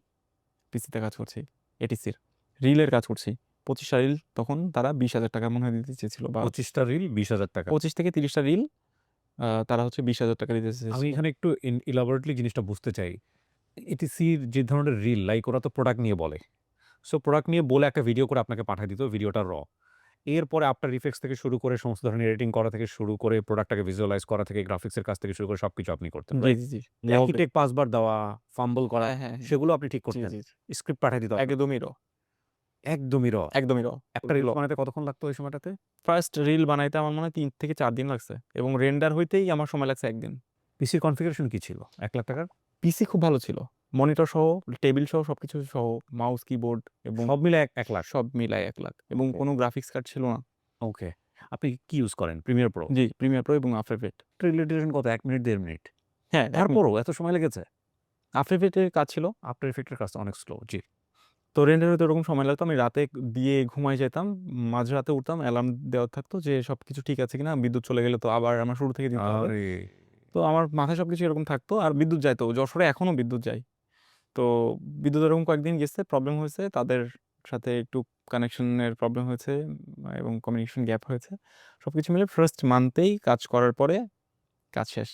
পিসিতে কাজ করছি। এটিসির। রিলের কাজ করছি। ২৫ টা রিল তখন তারা ৳২০,০০০ মনে হয় দিতে চেয়েছিল বা ২৫ টা রিল ৳২০,০০০। ২৫ থেকে ৩০ টা রিল তারা হচ্ছে ৳২০,০০০ দিতে আমি চেয়েছিল। এখানে একটু ইলাবোরেটলি জিনিসটা বুঝতে চাই। এটিসির যে ধরনের রিল লাইক ওরা তো প্রোডাক্ট নিয়ে বলে। সো প্রোডাক্ট নিয়ে বলে একটা ভিডিও করে আপনাকে পাঠায় দিত। ভিডিওটা এরপরে আফটার ইফেক্টস থেকে শুরু করে সমস্ত ধরনের এডিটিং করা থেকে শুরু করে প্রোডাক্টটাকে ভিজুয়ালাইজ করা থেকে গ্রাফিক্স এর কাজ থেকে শুরু করে সবকিছু আপনি করতেন, জি, রাইট? জি, জি। একই টেক ৫ বার দেওয়া, ফাম্বল করা হ্যাঁ, হ্যাঁ, হ্যাঁ। সেগুলো আপনি ঠিক জি, করতেন। জি। স্ক্রিপ্ট পাঠায় দিত আপনাকে। একদমই একদমই একদমই একটা রিলস র। বানাইতে কতক্ষণ লাগতো ওই সময়টাতে? ফার্স্ট রিল বানাইতে আমার মনে হয় ৩ থেকে ৪ দিন লাগছে এবং রেন্ডার হইতেই আমার সময় লাগছে ১ দিন। পিসির কনফিগারেশন কি ছিল? ৳১,০০,০০০? পিসি খুব ভালো ছিল। মনিটর সহ, টেবিল সহ সবকিছু সহ, মাউস, কিবোর্ড এবং সব মিলে ৳১,০০,০০০। সব মিলায় ১,০০,০০০ এবং ওকে, কোনো গ্রাফিক্স কার্ড ছিল না। ওকে। আপনি কি ইউজ করেন? Premiere Pro? জি, প্রিমিয়ার প্রো এবং আফটার এফেক্ট। রিলেটেশন কত? ১ মিনিট ১.৫ মিনিট? হ্যাঁ, ১ মিনিট। তারপরও এত সময় লেগেছে? আফটার এফেক্টের কাজ ছিল। আফটার ইফেক্ট এর কাজটা অনেক স্লো। জি। তো রেন্ডার হতে ওরকম সময় লাগতো। আমি রাতে দিয়ে ঘুমায় যেতাম। মাঝরাতে উঠতাম, অ্যালার্ম দেওয়া থাকতো যে সবকিছু ঠিক আছে কিনা। বিদ্যুৎ চলে গেলে তো আবার আমার শুরু থেকে দিতে হবে। আরে! তো আমার মাথায় সবকিছু এরকম থাকতো। আর বিদ্যুৎ যাইতো। যশোরে এখনো বিদ্যুৎ যায়। তো বিদ্যুৎ এরকম কয়েকদিন গেছে, প্রবলেম হয়েছে। তাদের সাথে একটু কানেকশনের প্রবলেম হয়েছে এবং কমিউনিকেশন গ্যাপ হয়েছে। সবকিছু মিলে ফার্স্ট মান্থেই কাজ করার পরে কাজ শেষ।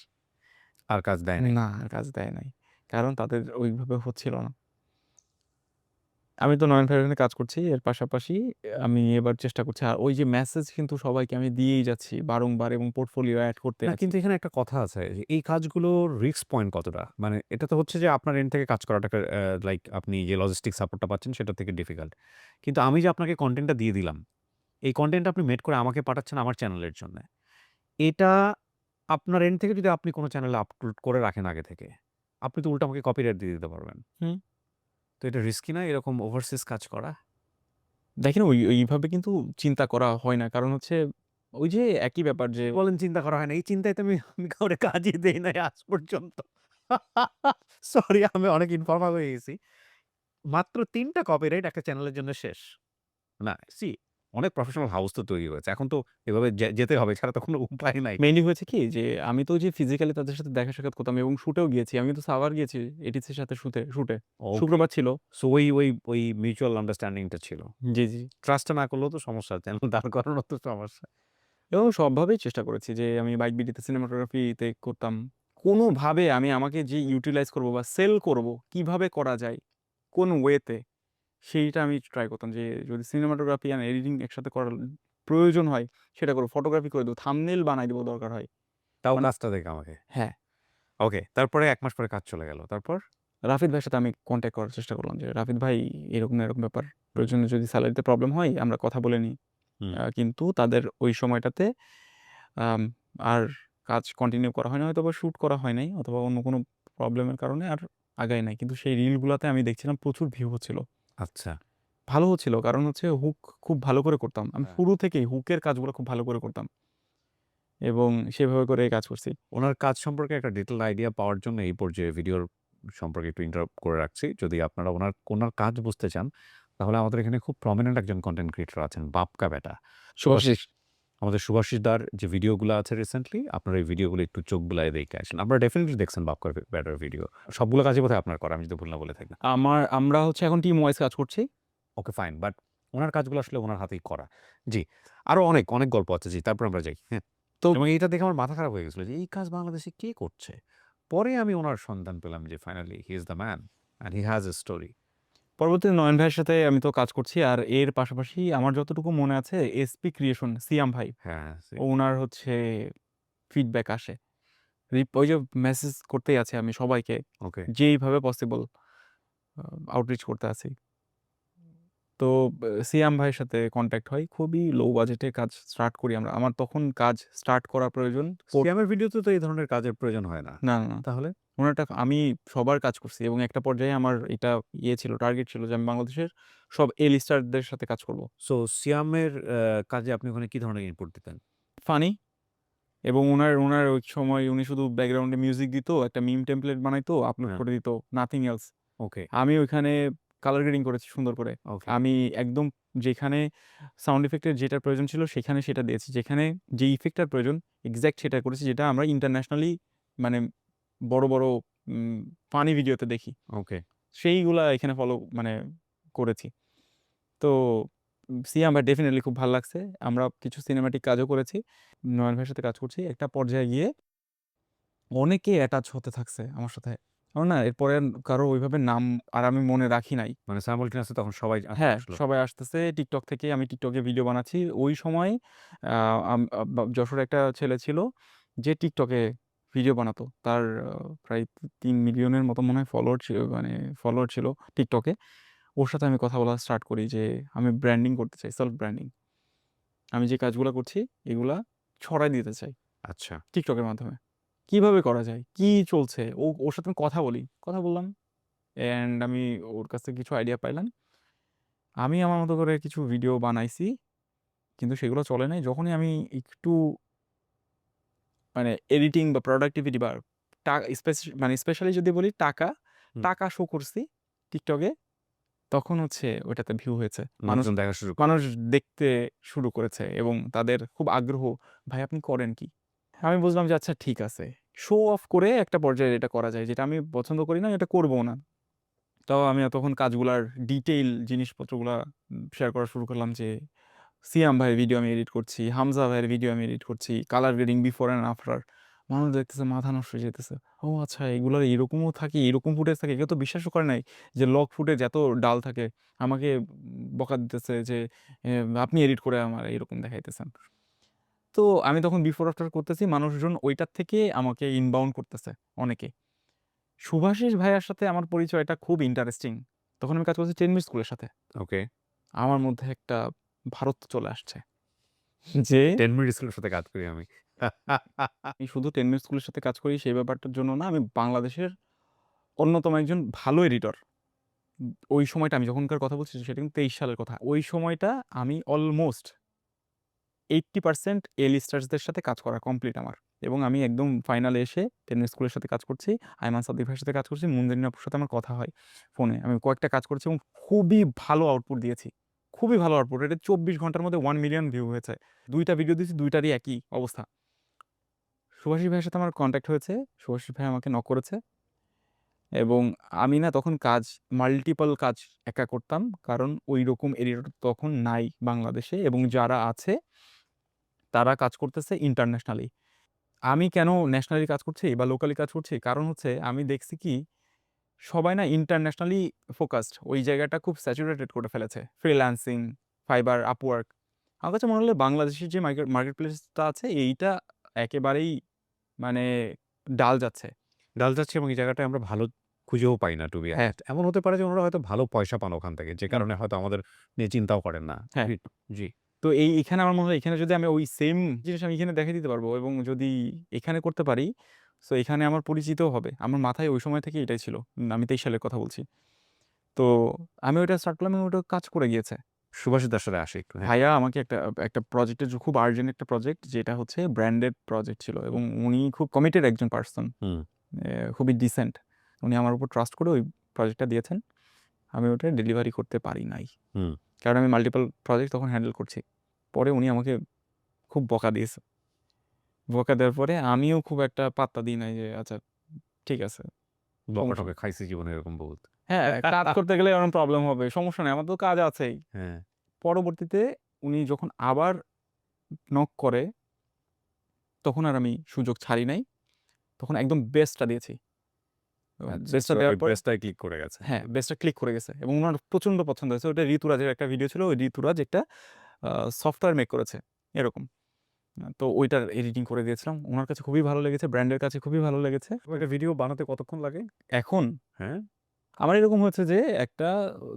আর কাজ দেয় নাই। না, আর কাজ দেয় নাই। কারণ তাদের ওইভাবে হচ্ছিল না। আমি তো নয়ন ভাইয়ের এখানে কাজ করছি। এর পাশাপাশি আমি এবার চেষ্টা করছি। আর ওই যে মেসেজ কিন্তু সবাইকে আমি দিয়েই যাচ্ছি বারংবার এবং পোর্টফোলিও এড করতে না আছি। কিন্তু এখানে একটা কথা আছে যে এই কাজগুলোর রিস্ক পয়েন্ট কতটা? মানে এটা তো হচ্ছে যে আপনার এন্ড থেকে কাজ করাটাকে লাইক আপনি যে লজিস্টিক সাপোর্টটা পাচ্ছেন সেটা থেকে ডিফিকাল্ট। কিন্তু আমি যে আপনাকে কনটেন্টটা দিয়ে দিলাম, এই কনটেন্টটা আপনি মেড করে আমাকে পাঠাচ্ছেন আমার চ্যানেলের জন্যে। এটা আপনার এন্ড থেকে যদি আপনি কোন চ্যানেলে আপলোড করে রাখেন আগে থেকে, আপনি তো উল্টো আমাকে কপিরাইট দিয়ে দিতে পারবেন। হুম। তো এটা রিস্কি না এরকম ওভারসিজ কাজ করা? দেখেন ওইভাবে কিন্তু চিন্তা করা হয় না। কারণ হচ্ছে ওই যে একই ব্যাপার যে বলেন চিন্তা করা হয় না। এই চিন্তায় তো আমি কাউরে কাজই দেই নাই আজ পর্যন্ত। সরি আমি অনেক ইনফর্মাল হয়ে গেছি। মাত্র ৩ টা কপিরাইট একটা চ্যানেলের জন্য শেষ। না, অনেক প্রফেশনাল হাউস তো তৈরি হয়েছে। এখন তো এভাবে যেতে হবে ছাড়া তো কোনো উপায় নাই। মেইনলি হয়েছে কি যে আমি তো ওই যে ফিজিক্যালি তাদের সাথে দেখা সাক্ষাৎ করতাম এবং শুটেও গিয়েছি। আমি কিন্তু সাভার গিয়েছি এটিসি এর সাথে শুটে। ওকে। শুক্রবার ছিল। সো ওই মিউচুয়াল আন্ডারস্ট্যান্ডিং টা ছিল। জি, জি। ট্রাস্টটা না করলেও তো সমস্যা। চ্যানেল দাঁড় করানো তো সমস্যা। এবং সবভাবেই চেষ্টা করেছি যে আমি বাইক বিডিতে সিনেমাটোগ্রাফিতে করতাম। কোনোভাবে আমি আমাকে যে ইউটিলাইজ করব বা সেল করব, কিভাবে করা যায়, কোন ওয়েতে সেইটা আমি ট্রাই করতাম যে যদি সিনেমাটোগ্রাফি অ্যান্ড এডিটিং একসাথে করার প্রয়োজন হয় সেটা করব। ফটোগ্রাফি করে দেব, থাম্বনেইল বানাই দিব দরকার হয়। তাও মানে কাজটা দেখে আমাকে। হ্যাঁ, ওকে। তারপরে ১ মাস পরে কাজ চলে গেল। তারপর? রাফিদ ভাইয়ের সাথে আমি কনট্যাক্ট করার চেষ্টা করলাম যে, "রাফিদ ভাই এরকম না এরকম ব্যাপার। প্রয়োজনে যদি সেলারিতে প্রবলেম হয় আমরা কথা বলে নিই।" হুম। কিন্তু তাদের ওই সময়টাতে আম আর কাজ কন্টিনিউ করা হয় না। হয়তোবা শুট করা হয় নাই অথবা অন্য কোনো প্রবলেমের কারণে আর আগাই নাই। কিন্তু সেই রিলগুলাতে আমি দেখছিলাম প্রচুর ভিউ হচ্ছিল। আচ্ছা। ভালো হচ্ছিল। কারণ হচ্ছে হুক খুব ভালো করে করতাম। আমি হ্যাঁ। শুরু থেকেই হুকের কাজগুলো খুব ভালো করে করতাম এবং সেভাবে করে কাজ করছি। উনার কাজ সম্পর্কে একটা ডিটেইলড আইডিয়া পাওয়ার জন্য এই পর্যায়ে ভিডিওর সম্পর্কে একটু ইন্টারাপ্ট করে রাখছি। যদি আপনারা উনার কাজ বুঝতে চান, তাহলে আমাদের এখানে খুব প্রমিনেন্ট একজন কনটেন্ট ক্রিয়েটর আছেন, বাপকা ব্যাটা। শুভাশিস আমাদের শুভাশিস দার যে ভিডিওগুলো আছে রিসেন্টলি, আপনারা এই ভিডিওগুলো একটু চোখ বুলায়ে দেখে আসেন। আপনারা ডেফিনিটলি দেখছেন বাপকা ব্যাটার ভিডিও। সবগুলো কাজই বোধহয় আপনার করা, আমি যদি ভুল না বলে থাকি। আমরা হচ্ছে এখন টিম ওয়াইজ কাজ করছি। Okay fine. বাট উনার কাজগুলো আসলে উনার হাতেই করা। জি। আরো অনেক গল্প আছে। জি, তারপর আমরা যাই। হ্যাঁ। তো এবং এইটা দেখে আমার মাথা খারাপ হয়ে গেছিল যে এই কাজ বাংলাদেশে কে করছে? পরে আমি উনার সন্ধান পেলাম যে finally he is the man and he has a story. পরবর্তীতে নয়ন ভাইয়ের সাথে আমি তো কাজ করছি। আর এর পাশাপাশি আমার যতটুকু মনে আছে এসপি ক্রিয়েশন সিয়াম ভাই, হ্যাঁ, উনার হচ্ছে ফিডব্যাক আসে। ওই যে মেসেজ করতেই আছি আমি সবাইকে ওকে। যেইভাবে পসিবল আ আউটরিচ করতে আছি। তো সিয়াম ভাইয়ের সাথে কনট্যাক্ট হয়। খুবই লো বাজেটে কাজ স্টার্ট করি আমরা। আমার তখন কাজ স্টার্ট করা প্রয়োজন। সিয়ামের ভিডিওতে তো এই ধরনের কাজের প্রয়োজন হয় না। না, না, না। তাহলে? উনারটা আমি সবার কাজ করছি এবং একটা পর্যায়ে আমার এটা ছিল, টার্গেট ছিল যে আমি বাংলাদেশের সব এ লিস্টারদের সাথে কাজ করব। সো সিয়ামের কাজে আপনি ওখানে কি ধরনের ইনপুট দিতেন? ফানি এবং উনার ওই সময় উনি শুধু ব্যাকগ্রাউন্ডে মিউজিক দিত, একটা মিম টেমপ্লেট বানাইতো, আপলোড হ্যাঁ, করে দিত, নাথিং এলস। ওকে, আমি ওইখানে কালার গ্রেডিং করেছি সুন্দর করে। ওকে, আমি একদম যেখানে সাউন্ড ইফেক্ট এর যেটার প্রয়োজন ছিল সেখানে সেটা দিয়েছি। যেখানে যে ইফেক্টটার প্রয়োজন এক্সাক্ট সেটা করেছি যেটা আমরা ইন্টারন্যাশনালি মানে বড় উম ফানি ভিডিওতে দেখি। ওকে। সেইগুলা এখানে ফলো মানে করেছি। তো সিয়াম ভাই ডেফিনিটলি খুব ভাল লাগছে। আমরা কিছু সিনেমাটিক কাজও করেছি। নয়ন ভাইয়ের সাথে কাজ করছি। একটা পর্যায়ে গিয়ে অনেকে অ্যাটাচ হতে থাকছে আমার সাথে। আমার না এরপরে আর কারো ওইভাবে নাম আর আমি মনে রাখি নাই। মানে সাইমালটেনিয়াসলি তখন সবাই হ্যাঁ, আসলো। সবাই আসতেছে TikTok থেকে। আমি TikTok এ ভিডিও বানাচ্ছি। ওই সময় আ আম আ বা যশোরে একটা ছেলে ছিল যে TikTok এ ভিডিও বানাতো। তার প্রায় ৩ মিলিয়নের মতো মনে হয় মানে ফলোয়ার ছিল TikTok এ। ওর সাথে আমি কথা বলা স্টার্ট করি যে আমি ব্র্যান্ডিং করতে চাই, সেলফ ব্র্যান্ডিং। আমি যে কাজগুলা করছি এগুলা ছড়ায় দিতে চাই আচ্ছা। TikTok এর মাধ্যমে। কিভাবে করা যায়? কি চলছে? ওর সাথে আমি কথা বলি। কথা বললাম অ্যান্ড আমি ওর কাছ থেকে কিছু আইডিয়া পাইলাম। আমি আমার মতো করে কিছু ভিডিও বানাইছি। কিন্তু সেগুলো চলে নাই। যখনই আমি একটু মানে এডিটিং বা প্রোডাক্টিভিটি বা স্পেশালি যদি বলি হুম। টাকা শো করছি টিকটকে, তখন হচ্ছে ওইটাতে ভিউ হয়েছে। মানুষ লোকজন দেখা শুরু করে। মানুষ দেখতে শুরু করেছে এবং তাদের খুব আগ্রহ, "ভাই আপনি করেন কি?" আমি বুঝলাম যে আচ্ছা ঠিক আছে। শো অফ করে একটা পর্যায়ে এটা করা যায়। যেটা আমি পছন্দ করি না, এটা করবও না। তাও আমি তখন কাজগুলার ডিটেইল জিনিসপত্রগুলা শেয়ার করা শুরু করলাম যে, সিয়াম ভাইয়ের ভিডিও আমি এডিট করছি, হামজা ভাইয়ের ভিডিও আমি এডিট করছি, colour grading before and after. মানুষ দেখতেছে মাথা নষ্ট হয়ে যাইতেছে। ও আচ্ছা এগুলার এরকমও থাকে, এরকম ফুটেজ থাকে। কেউ তো বিশ্বাসও করে নাই যে লগ ফুটেজ এত ডাল থাকে। আমাকে বকা দিতেছে যে, আপনি এডিট করে আমার এরকম দেখাইতেছেন। তো আমি তখন বিফোর আফটার করতেছি, মানুষজন ওইটার থেকে আমাকে ইনবাউন্ড করতেছে অনেকে। শুভাশিস ভাইয়ার সাথে আমার পরিচয়টা খুব ইন্টারেস্টিং। তখন আমি কাজ করছি 10 মিনিট স্কুলের সাথে। ওকে। আমার মধ্যে একটা ভারত চলে আসছে। যে 10 মিনিট স্কুলের সাথে কাজ করি আমি। আমি শুধু 10 মিনিট স্কুলের সাথে কাজ করি সেই ব্যাপারটার জন্য না, আমি বাংলাদেশের অন্যতম একজন ভালো এডিটর। ওই সময়টা আমি যখনকার কথা বলছি সেটা কিন্তু 23 সালের কথা। ওই সময়টা আমি অলমোস্ট 80% এ লিস্টার্সদের সাথে কাজ করা কমপ্লিট আমার। এবং আমি একদম ফাইনালে এসে 10 মিনিট স্কুলের সাথে কাজ করছি। আয়মান সাদ্দিক ভাইয়ের সাথে কাজ করছি। মুনজারিন আপুর সাথে আমার কথা হয় ফোনে। আমি কয়েকটা কাজ করেছি এবং খুবই ভালো আউটপুট দিয়েছি। খুবই ভালো আউটপুট। এটা 24 ঘন্টার মধ্যে 1 মিলিয়ন ভিউ হয়েছে। ২ টা ভিডিও দিয়েছি, ২ টারই একই অবস্থা। সুভাষিস ভাইয়ের সাথে আমার কনট্যাক্ট হয়েছে। সুভাষিস ভাই আমাকে নক করেছে এবং আমি না তখন মাল্টিপল কাজ একা করতাম। কারণ ঐরকম এডিটর তখন নাই বাংলাদেশে এবং যারা আছে তারা কাজ করতেছে ইন্টারন্যাশনালি। আমি কেন ন্যাশনালি কাজ করছি বা লোকালি কাজ করছি? কারণ হচ্ছে আমি দেখছি কি সবাই না ইন্টারন্যাশনালি ফোকাসড। ওই জায়গাটা খুব স্যাচুরেটেড করে ফেলেছে। Freelancing, fibre, Upwork. আমার কাছে মনে হলো বাংলাদেশের যে মার্কেট প্লেসটা আছে এইটা একেবারেই মানে ডাল যাচ্ছে। ডাল যাচ্ছি এবং এই জায়গাটায় আমরা ভালো খুঁজেও পাই না টু বি হ্যাঁ, অনেস্ট। এমন হতে পারে যে ওনারা হয়তো ভালো পয়সা পান ওখান থেকে। যে হুম, কারণে হয়তো আমাদের নিয়ে চিন্তাও করেন না। হ্যাঁ। জি, জি। তো এখানে আমার মনে হয় এখানে যদি আমি ওই সেম জিনিস আমি এখানে দেখাই দিতে পারবো এবং যদি এখানে করতে পারি, সো এখানে আমার পরিচিতও হবে। আমার মাথায় ওই সময় থেকে এটাই ছিল। আমি ২৩ সালের কথা বলছি। তো আমি ওইটা স্টার্ট করলাম এবং ওটা কাজ করে গিয়েছে। সুভাষিস দার সাথে আসি একটু। হ্যাঁ। ভাইয়া আমাকে একটা প্রজেক্টের খুব আর্জেন্ট একটা প্রজেক্ট যেটা হচ্ছে ব্র্যান্ডেড প্রজেক্ট ছিল এবং উনি খুব কমিটেড একজন পারসন। হুম, খুবই ডিসেন্ট। উনি আমার উপর ট্রাস্ট করে ওই প্রজেক্টটা দিয়েছেন। আমি ওটা ডেলিভারি করতে পারি নাই। হুম। কারণ আমি মাল্টিপল প্রজেক্ট তখন হ্যান্ডেল করছি। পরে উনি আমাকে খুব বকা দিয়েছে। বকা দেওয়ার পরে আমিও খুব একটা পাত্তা দিই নাই যে আচ্ছা ঠিক আছে, সমস্যা বকা-টকা নেই। খাইছি জীবনে এরকম বহুত। হ্যাঁ, কাজ করতে গেলে এরকম প্রবলেম হবে। সমস্যা নেই। আমার তো কাজ আছেই। হ্যাঁ। পরবর্তীতে উনি যখন আবার নক করে তখন আর আমি সুযোগ ছাড়ি নাই। তখন একদম বেস্টটা দিয়েছি। এবং আচ্ছা। সো বেস্টটা দেওয়ার ওই পরে বেসটায় ক্লিক করে গেছেন। হ্যাঁ, বেস্টটা ক্লিক করে গেছে এবং উনার প্রচন্ড পছন্দ হয়েছে। ওটা ঋতুরাজের একটা ভিডিও ছিল। ওই ঋতুরাজ একটা সফটওয়্যার মেক করেছে। এরকম। তো ওইটার এডিটিং করে দিয়েছিলাম। উনার কাছে খুবই ভালো লেগেছে। ব্র্যান্ডের কাছে খুবই ভালো লেগেছে। একটা ভিডিও বানাতে কতক্ষণ লাগে? এখন হ্যাঁ? আমার এরকম হয়েছে যে একটা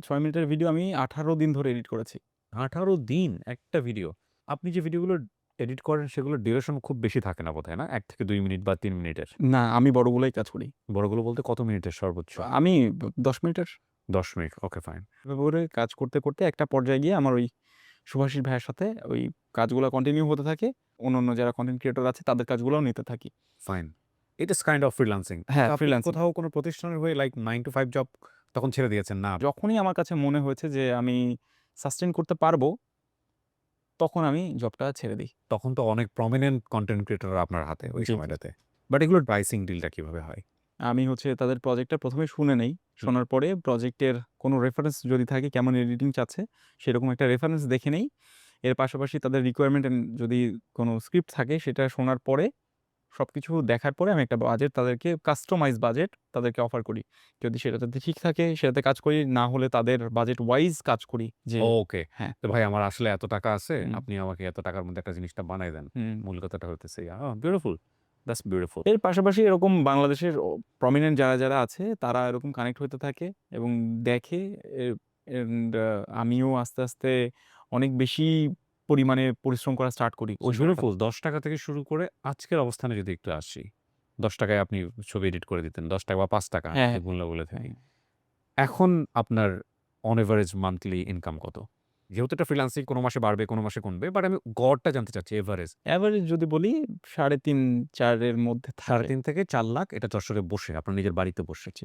৬ মিনিটের ভিডিও আমি ১৮ দিন ধরে এডিট করেছি। ১৮ দিন একটা ভিডিও। আপনি যে ভিডিওগুলো এডিট করেন সেগুলোর ডিউরেশন খুব বেশি থাকে না বোধহয় না? ১ থেকে ২ মিনিট বা ৩ মিনিটের। না, আমি বড়গুলোই কাজ করি। বড়গুলো বলতে কত মিনিটের সর্বোচ্চ? আমি ১০ মিনিটের ১০ মিনিট। Okay fine. এভাবে করে কাজ করতে একটা পর্যায়ে গিয়ে আমার ওই শুভাশিস ভাইয়ের সাথে ওই কাজগুলা কন্টিনিউ হতে থাকে। অন্যান্য যারা কনটেন্ট ক্রিয়েটর আছে তাদের কাজগুলাও নিতে থাকি। Fine. It is kind of freelancing. হ্যাঁ, তো আপনি কি ফ্রিল্যান্সিং। কোথাও কোনো প্রতিষ্ঠানের হয়ে লাইক 9 to 5 জব তখন ছেড়ে দিয়েছেন? না। যখনই আমার কাছে মনে হয়েছে যে আমি সাস্টেইন করতে পারবো, তখন আমি জবটা ছেড়ে দেই। তখন তো অনেক প্রমিনেন্ট কনটেন্ট ক্রিয়েটররা আপনার হাতে ওই জি। সময়টাতে। বাট এগুলোর প্রাইসিং ডিলটা কিভাবে হয়? আমি হচ্ছে তাদের প্রজেক্টটা ১ম এ শুনে নেই। হুম। শোনার পরে প্রজেক্টের কোনো রেফারেন্স যদি থাকে, কেমন এডিটিং চাচ্ছে, সেরকম একটা রেফারেন্স দেখে নেই। এর পাশাপাশি তাদের রিকোয়ারমেন্ট যদি কোনো স্ক্রিপ্ট থাকে, সেটা শোনার পরে সবকিছু দেখার পরে আমি একটা বাজেট তাদেরকে কাস্টমাইজ বাজেট তাদেরকে অফার করি। যদি সেটাতে ঠিক থাকে সেটাতে কাজ করি, না হলে তাদের বাজেট ওয়াইজ কাজ করি যে ওকে। হ্যাঁ, তো ভাই আমার আসলে এত টাকা আছে। হুম, আপনি আমাকে এত টাকার মধ্যে একটা জিনিসটা বানায় দেন। হুম। মূল কথাটা হইতেছে বিউটিফুল। That's beautiful. এর পাশাপাশি এরকম বাংলাদেশের প্রমিনেন্ট যারা আছে তারা এরকম কানেক্ট হইতে থাকে এবং দেখে এ এন্ড আমিও আস্তে অনেক বেশি পরিমাণে পরিশ্রম করা স্টার্ট করি ওই সময়টাতে। বিউটিফুল। ৳১০ থেকে শুরু করে আজকের অবস্থানে যদি একটু আসি। ৳১০ য় আপনি ছবি এডিট করে দিতেন। ৳১০ বা ৳৫ হ্যাঁ, যে মূল্য বলে থাকি। হ্যাঁ। এখন আপনার অন এভারেজ মান্থলি ইনকাম কত? যেহেতু এটা ফ্রিল্যান্সিং কোনো মাসে বাড়বে, কোনো মাসে কমবে। বাট আমি গড়টা জানতে চাচ্ছি এভারেজ। এভারেজ যদি বলি ৩.৫-৪ এর মধ্যে থাকে। ৩.৫ থেকে ৪ লাখ এটা যশোরে বসে, আপনার নিজের বাড়িতে বসে। জি।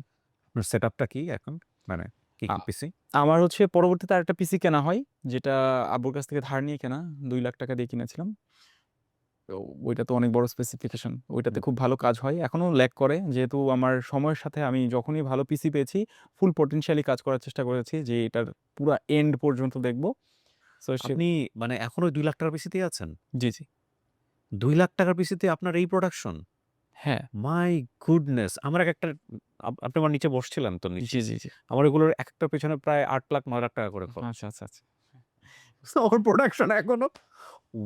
আপনার সেটআপটা কি এখন? মানে কি আ পিসি? আমার হচ্ছে পরবর্তীতে আরেকটা পিসি কেনা হয়, যেটা আব্বুর কাছ থেকে ধার নিয়ে কেনা। ৳২,০০,০০০ দিয়ে কিনেছিলাম। তো ওইটা তো অনেক বড় স্পেসিফিকেশন। ওইটাতে হুম। খুব ভালো কাজ হয়। এখনো ল্যাগ করে। যেহেতু আমার সময়ের সাথে আমি যখনই ভালো পিসি পেয়েছি, ফুল পটেনশিয়ালি কাজ করার চেষ্টা করেছি যে এটার পুরা এন্ড পর্যন্ত দেখব। সো আপনি মানে এখনো ৳২,০০,০০০ পিসিতেই আছেন? জি, জি। ৳২,০০,০০০ পিসিতে আপনার এই প্রোডাকশন? হ্যাঁ। My goodness! আমার একেকটা আপনি আমার নিচে বসছিলেন তো নিচে। জি, জি, জি। আমার এগুলোর একেকটার পেছনে প্রায় ৳৮,০০,০০০ ৳৯,০০,০০০ করে খরচ। আচ্ছা, আচ্ছা, আচ্ছা। সো আমার প্রোডাকশন এখনো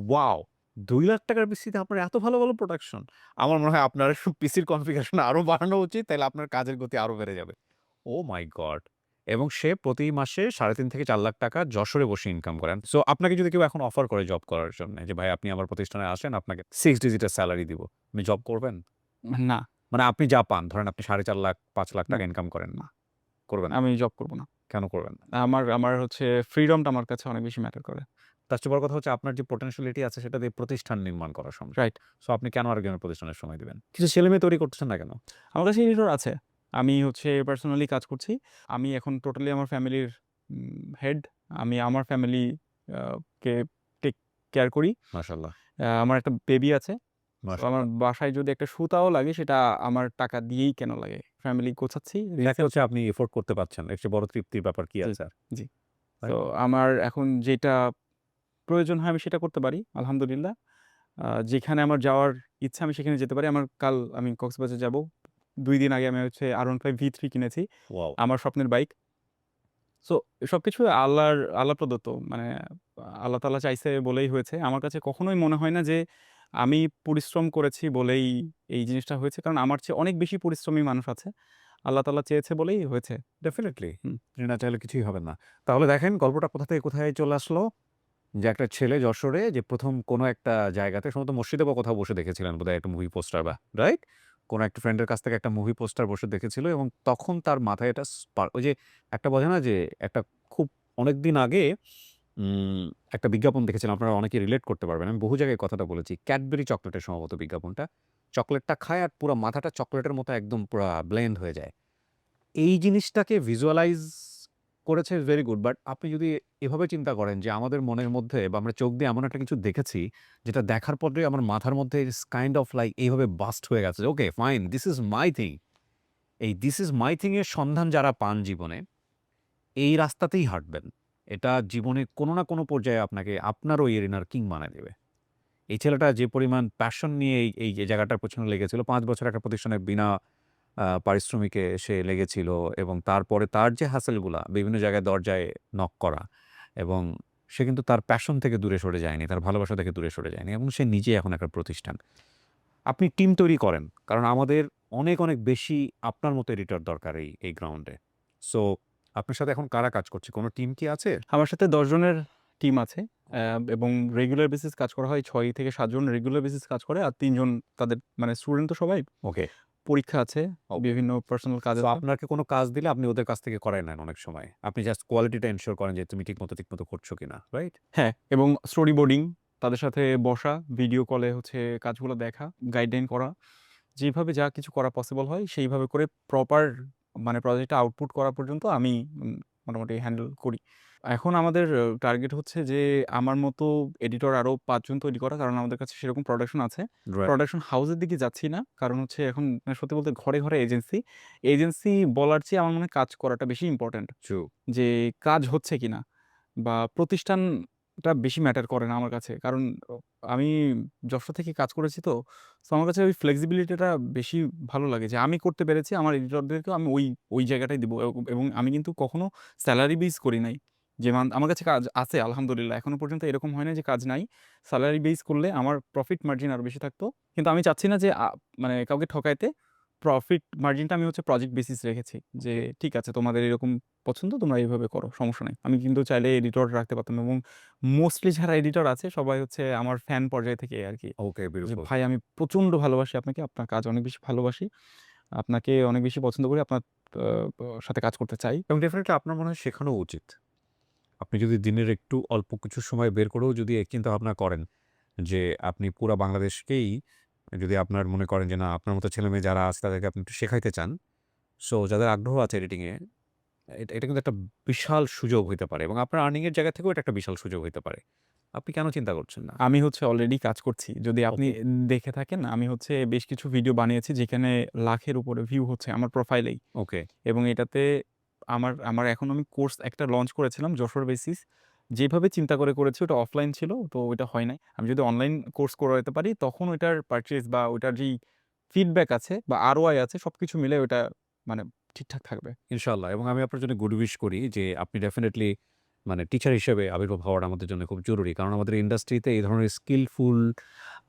ওয়াও! ৳২,০০,০০০ পিসিতে আপনার এত ভালো, ভালো প্রোডাকশন। আমার মনে হয় আপনার পিসির কনফিগারেশন আরো বাড়ানো উচিত। তাইলে আপনার কাজের গতি আরো বেড়ে যাবে। ওহ মাই গড! এবং সে প্রতি মাসে ৳৩.৫ থেকে ৳৪,০০,০০০ যশোরে বসে ইনকাম করেন। সো আপনাকে যদি কেউ এখন অফার করে জব করার জন্য যে, "ভাই আপনি আমার প্রতিষ্ঠানে আসেন, আপনাকে 6 ডিজিটের সেলারি দিব।" আপনি জব করবেন? না, মানে আপনি যা পান, ধরেন আপনি ৳৪,৫০,০০০ ৳৫,০০,০০০ না, ইনকাম করেন। না। করবেন না? আমি জব করব না। কেন করবেন না? আমার আমার হচ্ছে ফ্রিডমটা আমার কাছে অনেক বেশি ম্যাটার করে। তার চেয়ে বড় কথা হচ্ছে আপনার যে পটেনশিয়ালিটি আছে সেটা দিয়ে প্রতিষ্ঠান নির্মাণ করা সম্ভব। রাইট। সো আপনি কেন আরেকজনের প্রতিষ্ঠানের সময় দিবেন? কিছু ছেলেমেয়ে তৈরি করতেছেন না কেন? আমার কাছে এডিটর আছে। আমি হচ্ছে পার্সোনালি কাজ করছি। আমি এখন টোটালি আমার ফ্যামিলির হেড। আমি আমার family a K take care করি। মাশাআল্লাহ, আমার একটা বেবি আছে। সো আমার মাশাআল্লাহ। বাসায় যদি একটা সুতাও লাগে সেটা আমার টাকা দিয়েই কেনা লাগে। ফ্যামিলি গোছাচ্ছি। দেখা হচ্ছে আপনি এফোর্ড করতে পারছেন। এর চেয়ে বড় তৃপ্তির ব্যাপার কি জি, আছে আর? জি। So right? আমার এখন যেটা প্রয়োজন হয় আমি সেটা করতে পারি। আলহামদুলিল্লাহ। যেখানে আমার যাওয়ার ইচ্ছা আমি সেখানে যেতে পারি। কাল আমি কক্সবাজার যাবো। ২ দিন আগে আমি হচ্ছে R15 V3 কিনেছি। ওয়াও! আমার স্বপ্নের বাইক। সো সবকিছু আল্লাহ প্রদত্ত। মানে আল্লাহ তাআলা চাইছে বলেই হয়েছে। আমার কাছে কখনোই মনে হয় না যে আমি পরিশ্রম করেছি বলেই এই জিনিসটা হয়েছে। কারণ আমার চেয়ে অনেক বেশি পরিশ্রমী মানুষ আছে। আল্লাহ তাআলা চেয়েছে বলেই হয়েছে। ডেফিনিটলি। হুম। আপনি না চাইলে কিছুই হবে না। তাহলে দেখেন গল্পটা কোথা থেকে কোথায় চলে আসলো? যে একটা ছেলে যশোরে যে ১ম কোনো একটা জায়গাতে সম্ভবত মসজিদে বা কোথাও বসে দেখেছিলেন বোধহয় একটা মুভি পোস্টার বা রাইট? কোনো একটা ফ্রেন্ডের কাছ থেকে একটা মুভি পোস্টার বসে দেখেছিল এবং তখন তার মাথায় এটা ওই যে একটা বোঝে না যে একটা খুব অনেকদিন আগে উম একটা বিজ্ঞাপন দেখেছিলাম আপনারা অনেকে রিলেট করতে পারবেন। আমি বহু জায়গায় কথাটা বলেছি। ক্যাডবেরি চকোলেটের সম্ভবত বিজ্ঞাপনটা। চকোলেটটা খায় আর পুরা মাথাটা চকোলেটের মতো একদম পুরা ব্লেন্ড হয়ে যায়। এই জিনিসটাকে ভিজুয়ালাইজ করেছে ভেরি গুড। বাট আপনি যদি এভাবে চিন্তা করেন যে আমাদের মনের মধ্যে বা আমরা চোখ দিয়ে এমন একটা কিছু দেখেছি, যেটা দেখার পরেই আমার মাথার মধ্যে ইটস কাইন্ড অফ লাইক এইভাবে বাস্ট হয়ে গেছে। Okay fine, this is my thing. এই দিস ইস মাই থিং এর সন্ধান যারা পান জীবনে, এই রাস্তাতেই হাঁটবেন। এটা জীবনে কোনো না কোনো পর্যায়ে আপনাকে আপনার ওই এরিনার কিং বানায় দেবে। এই ছেলেটা যে পরিমাণ প্যাশন নিয়ে এই যে জায়গাটার পেছনে লেগেছিল, ৫ বছর একটা প্রতিষ্ঠানে বিনা পারিশ্রমিকে সে লেগেছিল এবং তারপরে তার যে হ্যাসেল গুলা বিভিন্ন জায়গায় দরজায় নক করা এবং সে কিন্তু তার প্যাশন থেকে দূরে সরে যায়নি, তার ভালোবাসা থেকে দূরে সরে যায়নি এবং সে নিজেই এখন একটা প্রতিষ্ঠান। আপনি টিম তৈরি করেন। কারণ আমাদের অনেক, অনেক বেশি আপনার মতো এডিটর দরকার এই গ্রাউন্ডে। সো আপনার সাথে এখন কারা কাজ করছে? কোন টিম কি আছে? আমার সাথে ১০ জনের টিম আছে। এবং রেগুলার বেসিস কাজ করা হয় ৬ থেকে ৭ জন রেগুলার বেসিস কাজ করে। আর ৩ জন তাদের মানে স্টুডেন্ট তো সবাই। ওকে, পরীক্ষা আছে, ওকে। বিভিন্ন পার্সোনাল কাজ সো আছে। আপনাকে কোন কাজ দিলে আপনি ওদের কাছ থেকে করায় নেন অনেক সময়। আপনি জাস্ট কোয়ালিটিটা এনশিওর করেন যে তুমি ঠিকমতো করছো কিনা, রাইট? হ্যাঁ, এবং স্টোরি বোর্ডিং, তাদের সাথে বসা, ভিডিও কলে হচ্ছে কাজগুলো দেখা, গাইডলাইন করা। যেভাবে যা কিছু করা পসিবল হয় সেইভাবে করে প্রপার মানে প্রজেক্টটা আউটপুট করা পর্যন্ত আমি মোটামুটি হ্যান্ডেল করি। এখন আমাদের টার্গেট হচ্ছে যে আমার মতো এডিটর আরো ৫ জন তৈরি করা। কারণ আমাদের কাছে সেরকম প্রোডাকশন আছে। রাইট, প্রোডাকশন হাউসের দিকে যাচ্ছি না। কারণ হচ্ছে এখন সত্যি বলতে ঘরে, ঘরে এজেন্সি। এজেন্সি বলার চেয়ে আমার মনে হয় কাজ করাটা বেশি ইম্পোর্টেন্ট। ট্রু। যে কাজ হচ্ছে কিনা বা প্রতিষ্ঠানটা বেশি ম্যাটার করে না আমার কাছে। কারণ আমি যশোর থেকে কাজ করেছি তো। সো আমার কাছে ওই ফ্লেক্সিবিলিটিটা বেশি ভালো লাগে যে আমি করতে পেরেছি আমার এডিটরদেরকেও আমি ওই জায়গাটাই দিব। এবং আমি কিন্তু কখনো সেলারি বেস করি নাই। যে আমার কাছে কাজ আছে আলহামদুলিল্লাহ। এখনো পর্যন্ত এরকম হয় না যে কাজ নাই। সেলারি বেস করলে আমার প্রফিট মার্জিন আরো বেশি থাকতো। কিন্তু আমি চাচ্ছি না যে মানে কাউকে ঠকাইতে। প্রফিট মার্জিনটা আমি হচ্ছে প্রজেক্ট বেসিস রেখেছি। যে ওকে, ঠিক আছে তোমাদের এরকম পছন্দ তোমরা এইভাবে করো, সমস্যা নাই। আমি কিন্তু চাইলে এডিটর রাখতে পারতাম এবং মোস্টলি যারা এডিটর আছে সবাই হচ্ছে আমার ফ্যান পর্যায় থেকে আরকি। ওকে, যে বিউটিফুল। ভাই আমি প্রচন্ড ভালোবাসি আপনাকে, আপনার কাজ অনেক বেশি ভালোবাসি। আপনাকে অনেক বেশি পছন্দ করি। আপনার আ সাথে কাজ করতে চাই। এবং ডেফিনিটলি আপনার মনে হয় শেখানো উচিত। আপনি যদি দিনের একটু অল্প কিছু সময় বের করেও যদি এই চিন্তাভাবনা করেন যে আপনি পুরা বাংলাদেশকেই যদি আপনার মনে করেন যে না আপনার মতো ছেলেমেয়ে যারা আছে তাদেরকে আপনি একটু শেখাইতে চান। সো যাদের আগ্রহ আছে এডিটিং এ এটা কিন্তু একটা বিশাল সুযোগ হইতে পারে এবং আপনার আর্নিং এর জায়গা থেকেও এটা একটা বিশাল সুযোগ হইতে পারে। আপনি কেন চিন্তা করছেন না? আমি হচ্ছে অলরেডি কাজ করছি। যদি আপনি ওকে, দেখে থাকেন আমি হচ্ছে বেশ কিছু ভিডিও বানিয়েছি যেখানে লাখের উপরে ভিউ হচ্ছে আমার প্রোফাইলেই। ওকে। এবং এটাতে আমার আমার এখন আমি কোর্স একটা লঞ্চ করেছিলাম যশোর বেসিস। যেভাবে চিন্তা করে করেছি ওটা অফলাইন ছিল, তো ওইটা হয় নাই। আমি যদি অনলাইন কোর্স করাইতে পারি তখন ওইটার পারচেজ বা ওইটার যেই ফিডব্যাক আছে বা ROI আছে সবকিছু মিলে ওটা মানে ঠিকঠাক থাকবে। ইনশাআল্লাহ এবং আমি আপনার জন্য গুড উইশ করি যে আপনি ডেফিনিটলি মানে টিচার হিসেবে আবির্ভাব হওয়াটা আমাদের জন্য খুব জরুরি। কারণ আমাদের ইন্ডাস্ট্রিতে এই ধরনের স্কিলফুল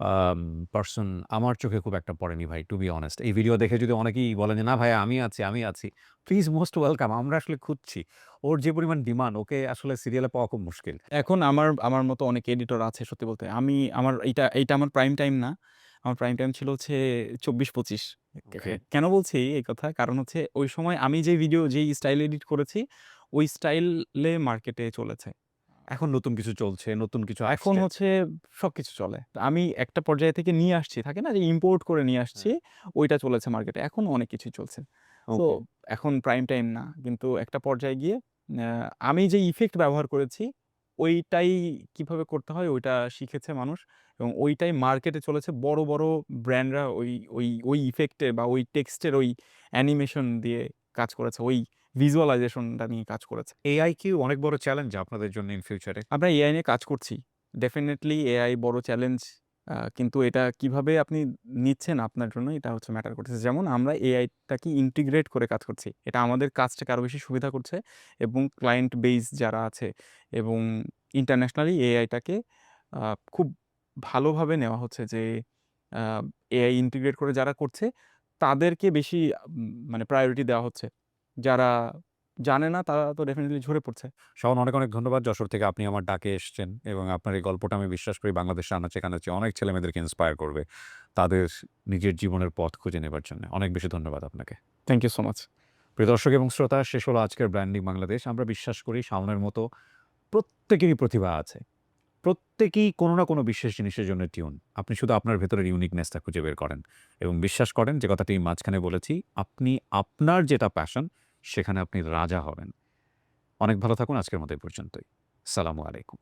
আম পারসন আমার চোখে খুব একটা পড়েনি ভাই, টু বি অনেস্ট। এই ভিডিও দেখে যদি অনেকেই বলেন যে, "না ভাই আমি আছি, আমি আছি।" Please most welcome. আমরা আসলে খুঁজছি। ওর যে পরিমাণ ডিমান্ড ওকে আসলে সিরিয়ালে পাওয়া খুব মুশকিল। এখন আমার মতো অনেক এডিটর আছে সত্যি বলতে। আমার এইটা আমার প্রাইম টাইম না। আমার প্রাইম টাইম ছিল হচ্ছে ২৪-২৫। ওকে। কেন বলছি এই কথা? কারণ হচ্ছে ওই সময় আমি যেই স্টাইল এডিট করেছি, ওই স্টাইলে মার্কেটে চলেছে। এখন নতুন কিছু চলছে, নতুন কিছু এখন আসছে। হচ্ছে সবকিছু চলে। তো আমি একটা পর্যায় থেকে নিয়ে আসছি, থাকে না যে ইম্পোর্ট করে নিয়ে আসছি, হ্যাঁ। ওইটা চলেছে মার্কেটে। এখনো অনেক কিছুই চলছে। So okay. এখন প্রাইম টাইম না। কিন্তু একটা পর্যায়ে গিয়ে আ আমি যে ইফেক্ট ব্যবহার করেছি, ওইটাই কিভাবে করতে হয় ওইটা শিখেছে মানুষ এবং ওইটাই মার্কেটে চলেছে। বড় ব্র্যান্ডরা ওই ইফেক্টে বা ওই টেক্সটের ওই অ্যানিমেশন দিয়ে কাজ করেছে। ওই ভিজুয়ালাইজেশনটা নিয়ে কাজ করেছে। এআই কি অনেক বড় চ্যালেঞ্জ আপনাদের জন্য ইন ফিউচারে? আমরা এআই নিয়ে কাজ করছি। ডেফিনিটলি এআই বড় চ্যালেঞ্জ। কিন্তু এটা কিভাবে আপনি নিচ্ছেন আপনার জন্য এটা হচ্ছে ম্যাটার করতেছে। যেমন আমরা এআইটাকে ইন্টিগ্রেট করে কাজ করছি। এটা আমাদের কাজটাকে আরো বেশি সুবিধা করছে এবং ক্লায়েন্ট বেস যারা আছে এবং ইন্টারন্যাশনালি এআইটাকে আ খুব ভালোভাবে নেওয়া হচ্ছে যে আ এআই ইন্টিগ্রেট করে যারা করছে তাদেরকে বেশি মানে প্রায়োরিটি দেওয়া হচ্ছে। যারা জানে না তারা তো ডেফিনিটলি ঝরে পড়ছে। শাওন অনেক ধন্যবাদ। যশোর থেকে আপনি আমার ডাকে এসছেন এবং আপনার এই গল্পটা আমি বিশ্বাস করি বাংলাদেশের আনাচে-কানাচে অনেক ছেলেমেয়েদেরকে ইন্সপায়ার করবে। তাদের নিজের জীবনের পথ খুঁজে নেবার জন্য। অনেক বেশি ধন্যবাদ আপনাকে। Thank you so much. প্রিয় দর্শক এবং শ্রোতা, শেষ হলো আজকের ব্র্যান্ডিং বাংলাদেশ। আমরা বিশ্বাস করি শাওনের মতো প্রত্যেকেরই প্রতিভা আছে। প্রত্যেকেই কোনো না কোনো বিশেষ জিনিসের জন্য টিউন। আপনি শুধু আপনার ভেতরের ইউনিকনেসটা খুঁজে বের করেন এবং বিশ্বাস করেন যে কথাটি মাঝখানে বলেছি, আপনি আপনার যেটা প্যাশন সেখানে আপনি রাজা হবেন। অনেক ভালো থাকুন। আজকের মতো এই পর্যন্তই। আসসালামু আলাইকুম।